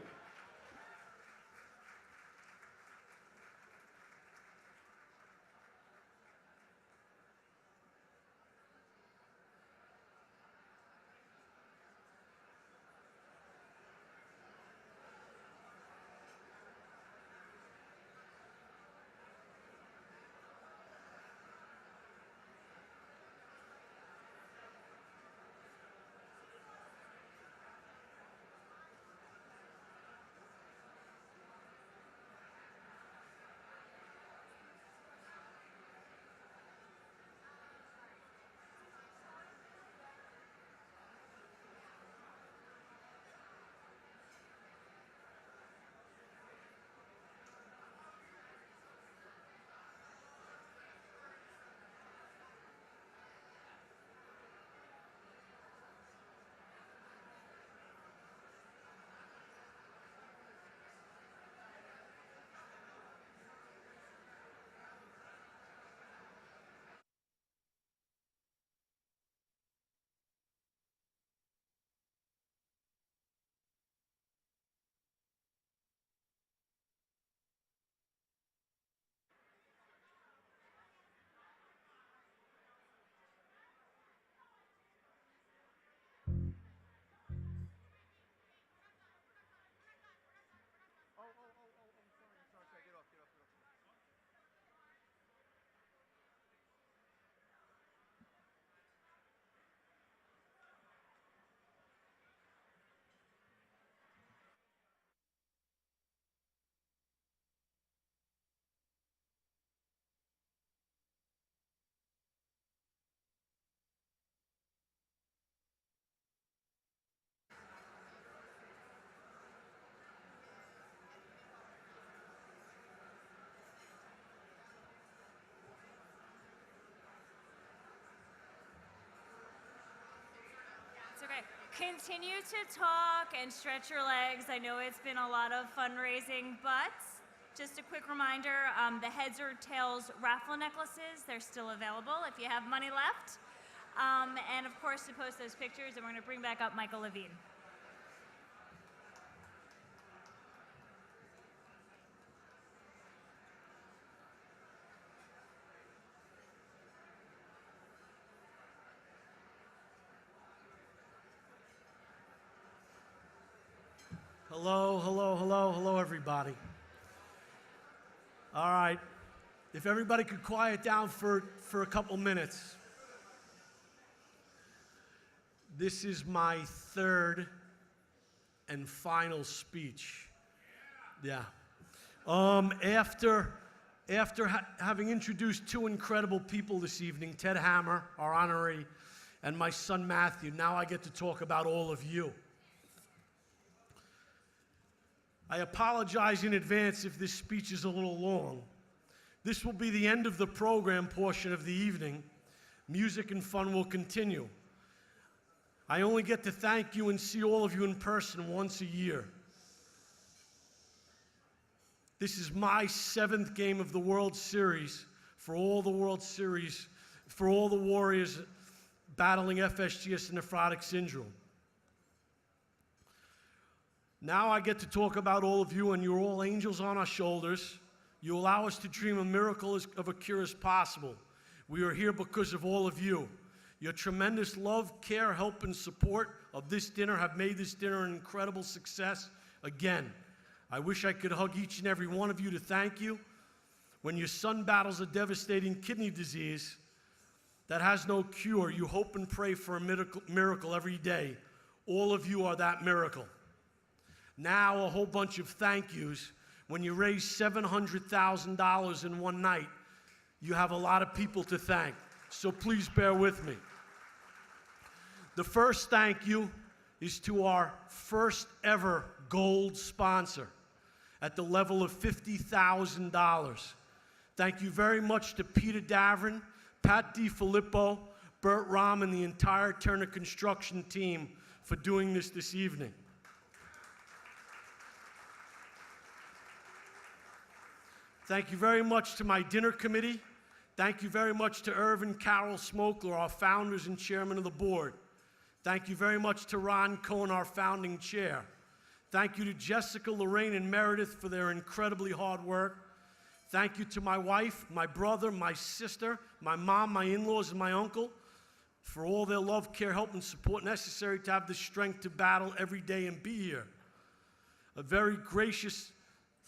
It's okay. Continue to talk and stretch your legs. I know it's been a lot of fundraising, but just a quick reminder, the heads or tails raffle necklaces, they're still available if you have money left. And of course, to post those pictures, and we're going to bring back up Michael Levine. Hello, hello, hello, hello, everybody. All right, if everybody could quiet down for a couple minutes. This is my third and final speech. Yeah. After having introduced two incredible people this evening, Ted Hammer, our honoree, and my son Matthew, now I get to talk about all of you. I apologize in advance if this speech is a little long. This will be the end of the program portion of the evening. Music and fun will continue. I only get to thank you and see all of you in person once a year. This is my 7th game of the World Series for all the World Series, for all the Warriors battling FSGS and nephrotic syndrome. Now I get to talk about all of you, and you're all angels on our shoulders. You allow us to dream a miracle of a cure as possible. We are here because of all of you. Your tremendous love, care, help, and support of this dinner have made this dinner an incredible success. Again, I wish I could hug each and every one of you to thank you. When your son battles a devastating kidney disease that has no cure, you hope and pray for a miracle every day. All of you are that miracle. Now, a whole bunch of thank yous. When you raise $700,000 in one night, you have a lot of people to thank. So please bear with me. The first thank you is to our first ever gold sponsor at the level of $50,000. Thank you very much to Peter Davern, Pat DiFilippo, Bert Rahm, and the entire Turner Construction team for doing this evening. Thank you very much to my dinner committee. Thank you very much to Irvin Carroll Smokler, our founders and chairman of the board. Thank you very much to Ron Cohen, our founding chair. Thank you to Jessica, Lorraine, and Meredith for their incredibly hard work. Thank you to my wife, my brother, my sister, my mom, my in-laws, and my uncle for all their love, care, help, and support necessary to have the strength to battle every day and be here. A very gracious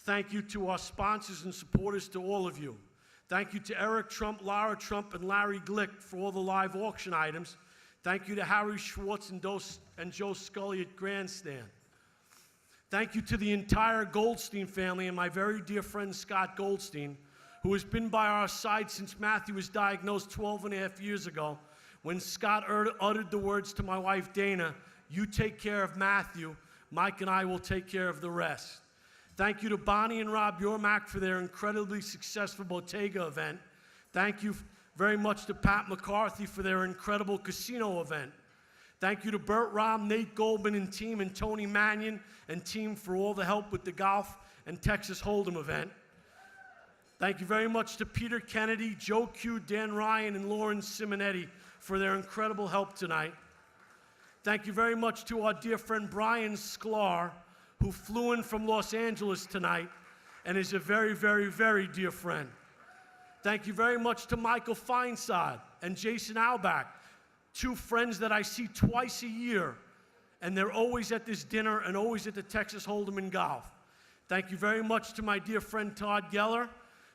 thank you to our sponsors and supporters, to all of you. Thank you to Eric Trump, Lara Trump, and Larry Glick for all the live auction items. Thank you to Harry Schwartz and Joe Scully at Grandstand. Thank you to the entire Goldstein family and my very dear friend Scott Goldstein, who has been by our side since Matthew was diagnosed 12 and a half years ago, when Scott uttered the words to my wife Dana, "You take care of Matthew, Mike and I will take care of the rest." Thank you to Bonnie and Rob Yormack for their incredibly successful Bottega event. Thank you very much to Pat McCarthy for their incredible casino event. Thank you to Burt Rahm, Nate Goldman and team, and Tony Mannion and team for all the help with the golf and Texas Hold'em event. Thank you very much to Peter Kennedy, Joe Q, Dan Ryan, and Lauren Simonetti for their incredible help tonight. Thank you very much to our dear friend Brian Sklar, who flew in from Los Angeles tonight and is a very, very, very dear friend. Thank you very much to Michael Feinsod and Jason Albach, two friends that I see twice a year, and they're always at this dinner and always at the Texas Hold'em and Golf. Thank you very much to my dear friend Todd Geller.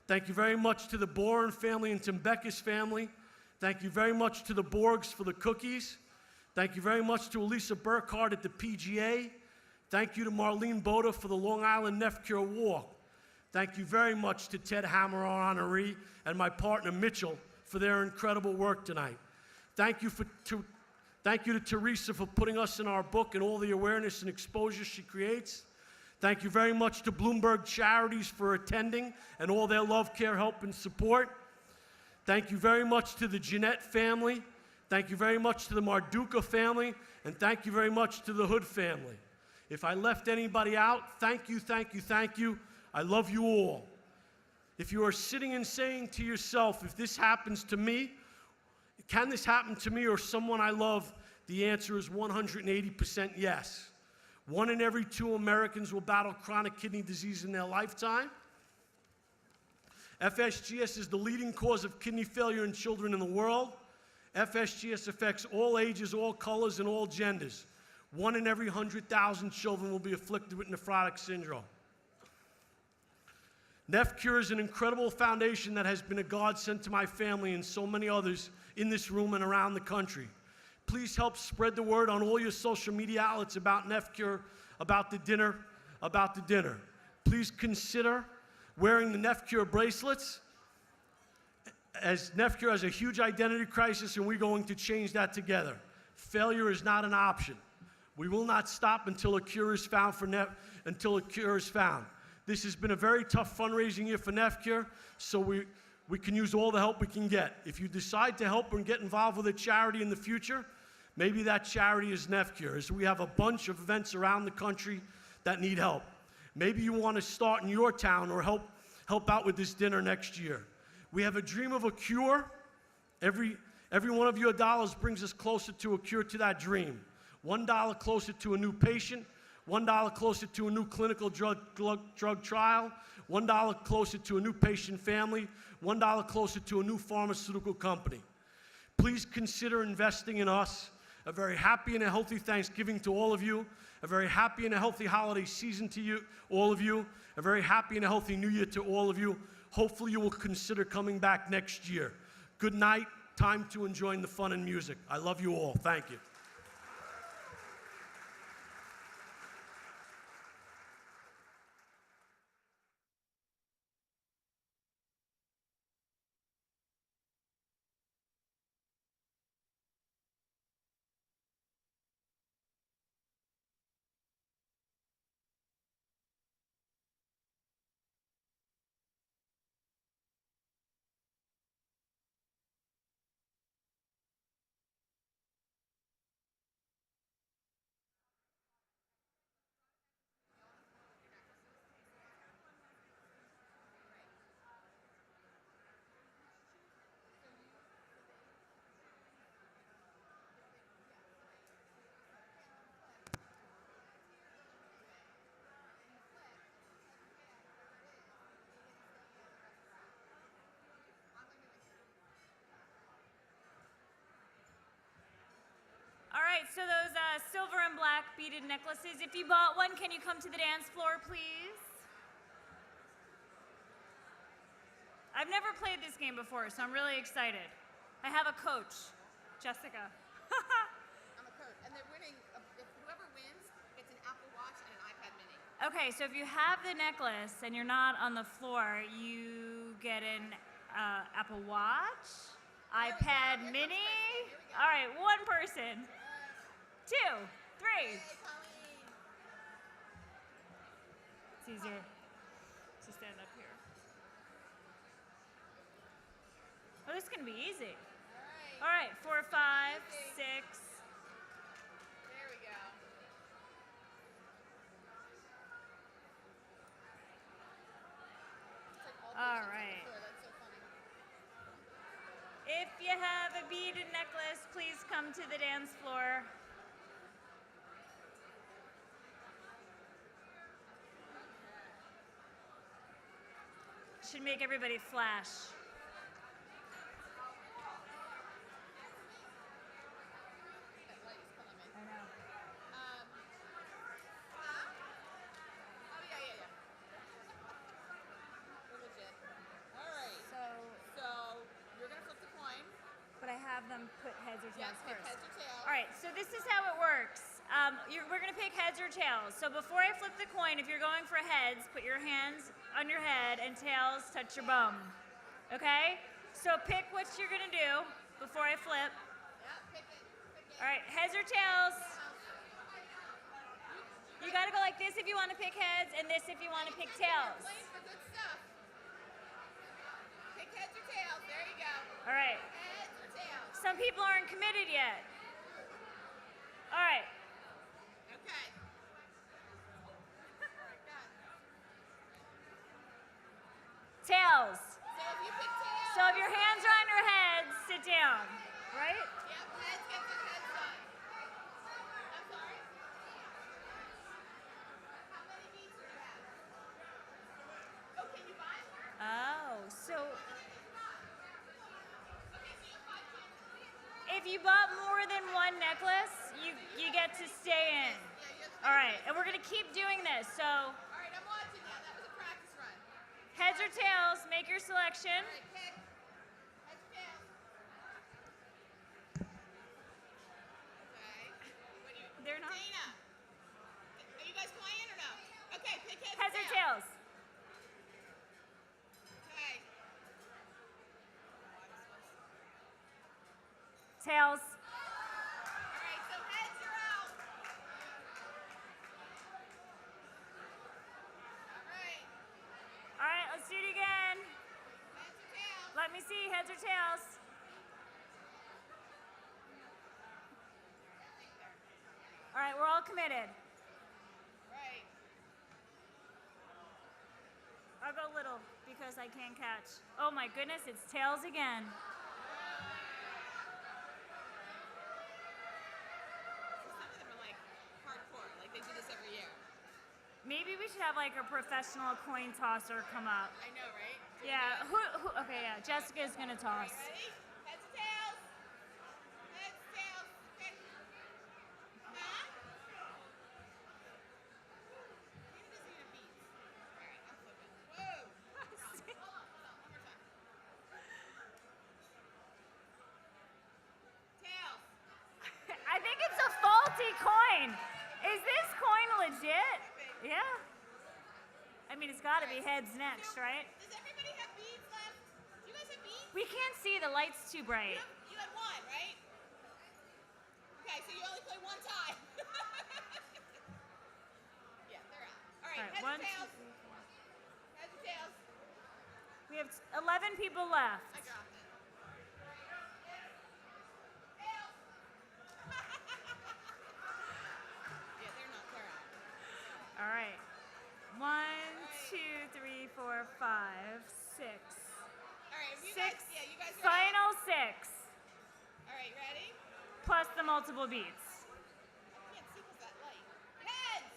Thank you very much to the Boren family and Timbeckis family. Thank you very much to the Borgs for the cookies. Thank you very much to Elisa Burkhardt at the PGA. Thank you to Marlene Boda for the Long Island NephCure Walk. Thank you very much to Ted Hammer, our honoree, and my partner Mitchell for their incredible work tonight. Thank you to Teresa for putting us in our book and all the awareness and exposure she creates. Thank you very much to Bloomberg Charities for attending and all their love, care, help, and support. Thank you very much to the Jeanette family. Thank you very much to the Marduka family. And thank you very much to the Hood family. If I left anybody out, thank you, thank you, thank you. I love you all. If you are sitting and saying to yourself, if this happens to me, can this happen to me or someone I love? The answer is 180% yes. 1 in every 2 Americans will battle chronic kidney disease in their lifetime. FSGS is the leading cause of kidney failure in children in the world. FSGS affects all ages, all colors, and all genders. 1 in every 100,000 children will be afflicted with nephrotic syndrome. NephCure is an incredible foundation that has been a godsend to my family and so many others in this room and around the country. Please help spread the word on all your social media outlets about NephCure, about the dinner. Please consider wearing the NephCure bracelets, as NephCure has a huge identity crisis and we're going to change that together. Failure is not an option. We will not stop until a cure is found This has been a very tough fundraising year for NephCure, so we can use all the help we can get. If you decide to help and get involved with a charity in the future, maybe that charity is NephCure, as we have a bunch of events around the country that need help. Maybe you want to start in your town or help out with this dinner next year. We have a dream of a cure. Every one of your dollars brings us closer to a cure to that dream. $1 closer to a new patient, $1 closer to a new clinical drug trial, $1 closer to a new patient family, $1 closer to a new pharmaceutical company. Please consider investing in us. A very happy and a healthy Thanksgiving to all of you. A very happy and a healthy holiday season to you, all of you. A very happy and a healthy New Year to all of you. Hopefully you will consider coming back next year. Good night. Time to enjoy the fun and music. I love you all. Thank you. so those silver and black beaded necklaces, if you bought one, can you come to the dance floor, please? I've never played this game before, so I'm really excited. I have a coach, Jessica. I'm a coach. And they're winning, if whoever wins gets an Apple Watch and an iPad mini. Okay, so if you have the necklace and you're not on the floor, you get an Apple Watch, iPad Here comes mini. Kristen. Here we go. All right, one person. 2, 3. Hey, Colleen. It's easier to stand up here. Oh, this is gonna be easy. All right, 4, 5, 6. There we go. It's like all All patients on the right. floor. That's so funny. If you have a beaded necklace, please come to the dance floor. Should make everybody flash. That light is killing me. I know. Oh, yeah. We're legit. All right. So you're going to flip the coin. But I have them put heads or Yes, tails pick first. heads or tails. All right, so this is how it works. We're going to pick heads or tails. So before I flip the coin, if you're going for heads, put your hands on your head and tails touch your bum. Okay? So pick what you're going to do before I flip. Yeah, pick it. All right, heads or tails. You got to go like this if you want to pick heads and this if you want to pick tails. Playing for good stuff. Pick heads or tails. There you go. All right. Heads or tails. Some people aren't committed yet. All right. Okay. All right, done. Tails. So if you pick tails. So if your hands are on your heads, sit down. Right? Yep, heads get the heads done. I'm sorry. How many beads do you have? Oh, can you buy more? Oh, so Okay, so you have 5 chances. if you bought more than one necklace, you get to stay in. Yeah, you have All right, and we're gonna keep doing this. So All right, I'm watching now. That was a practice run. heads or tails, make your selection. All right, pick. Heads or tails. Okay. What do you? They're not. Dana. Are you guys playing or no? Okay, pick heads, Heads or tails. Okay. Tails. All right, so heads are out. All right, let's do it again. Heads or tails. Let me see, heads or tails. All right, we're all committed. Right. I'll go little because I can't catch. Oh my goodness, it's tails again. Some of them are like hardcore, like they do this every year. Maybe we should have like a professional coin tosser come up. I know, right? Yeah, okay, yeah, Jessica's gonna toss. Ready? Heads or tails? Heads, tails, pick. Huh? Maybe this is gonna beat. All right, I'm flipping. Whoa! Hold on, one more time. Tails. I think it's a faulty coin. Is this coin legit? Yeah. I mean, it's gotta be heads next, right? Does everybody have beads left? Do you guys have beads? We can't see, the light's too bright. You had one, right? Okay, so you only play one time. Yeah, they're out. All right, All right, heads one, or two, tails? three, four. Heads or tails? We have 11 people left. I got it. Tails. Yeah, they're not. They're out. All right. 1, 2, 3, 4, 5, 6. All right, you guys. 6. Yeah, you guys. Ready? Final 6. All right, ready? Plus the multiple beats. I can't see 'cause that light. Heads.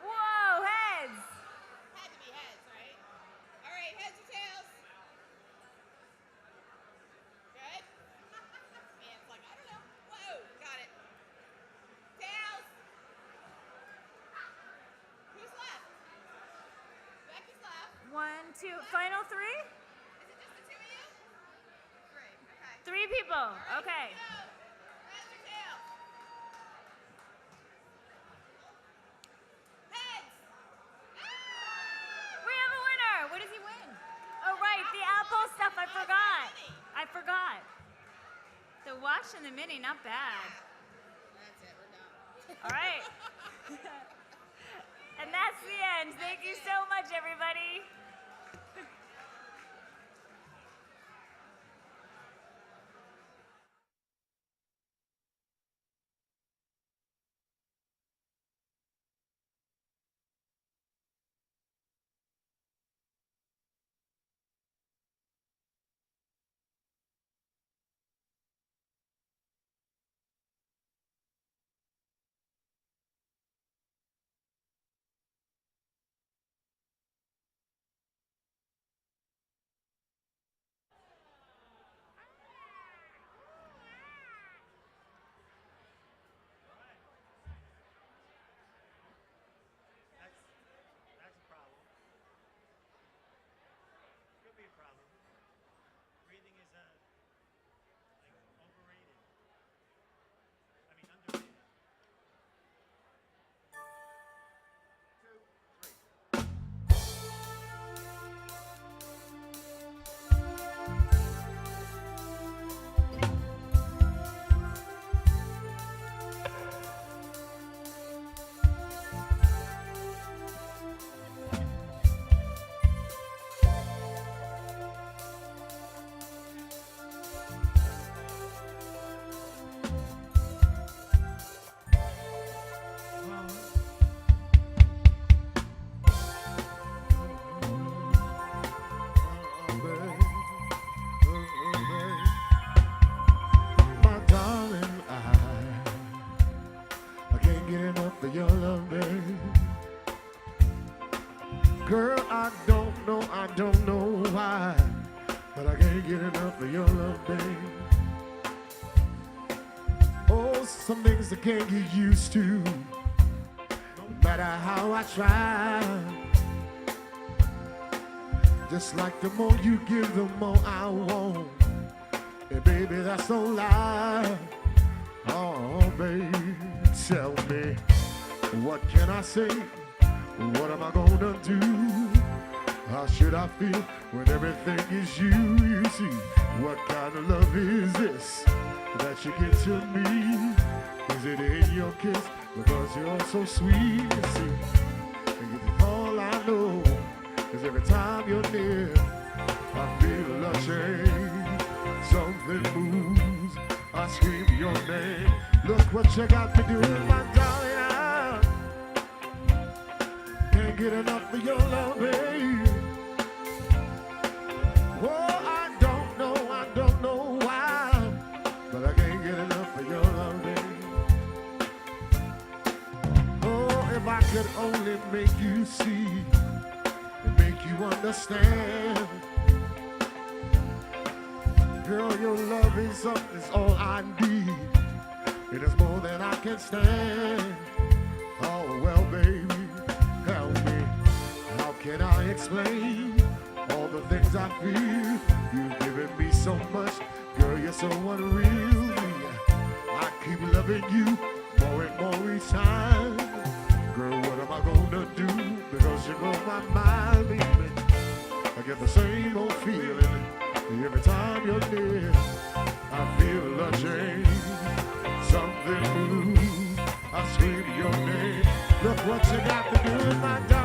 Whoa, heads. Had to be heads, right? All right, heads or tails? Good. Man, it's like I don't know. Whoa, got it. Oh, okay. We have a winner. What does he win? Oh, right, the Apple stuff. I forgot. I forgot. The watch and the mini, not bad. That's it, we're done. All right. And that's the end. Thank you so much, everybody. That's a problem. Could be a problem. Breathing is like overrated. I mean underrated. My darling, I can't get enough of your love, babe. Girl, I don't know why, but I can't get enough of your love, babe. Oh, some things I can't get used to, no matter how I try. Just like the more you give, the more I want. And baby, that's no lie. Oh, baby, tell me, what can I say? What am I gonna do? How should I feel when everything is you? You see, what kind of love is this that you give to me? Is it in your kiss? Because you're so sweet, you see. And all I know is every time you're near, I feel a change. Something moves, I scream your name. Look what you got me doing, my darling. I can't get enough of your love, babe. Oh, I don't know why, but I can't get enough of your love, babe. Oh, if I could only make you see and make you understand. Girl, your love is all I need. It is more than I can stand. Oh, well, baby, help me. How can I explain all the things I feel? You've given me so much. Girl, you're so unreal. I keep loving you more and more each time. Girl, what am I gonna do? Because you blow my mind, baby. I get the same old feeling. Every time you're near, I feel a change. Something moves, I scream your name. Look what you got to do, my darling.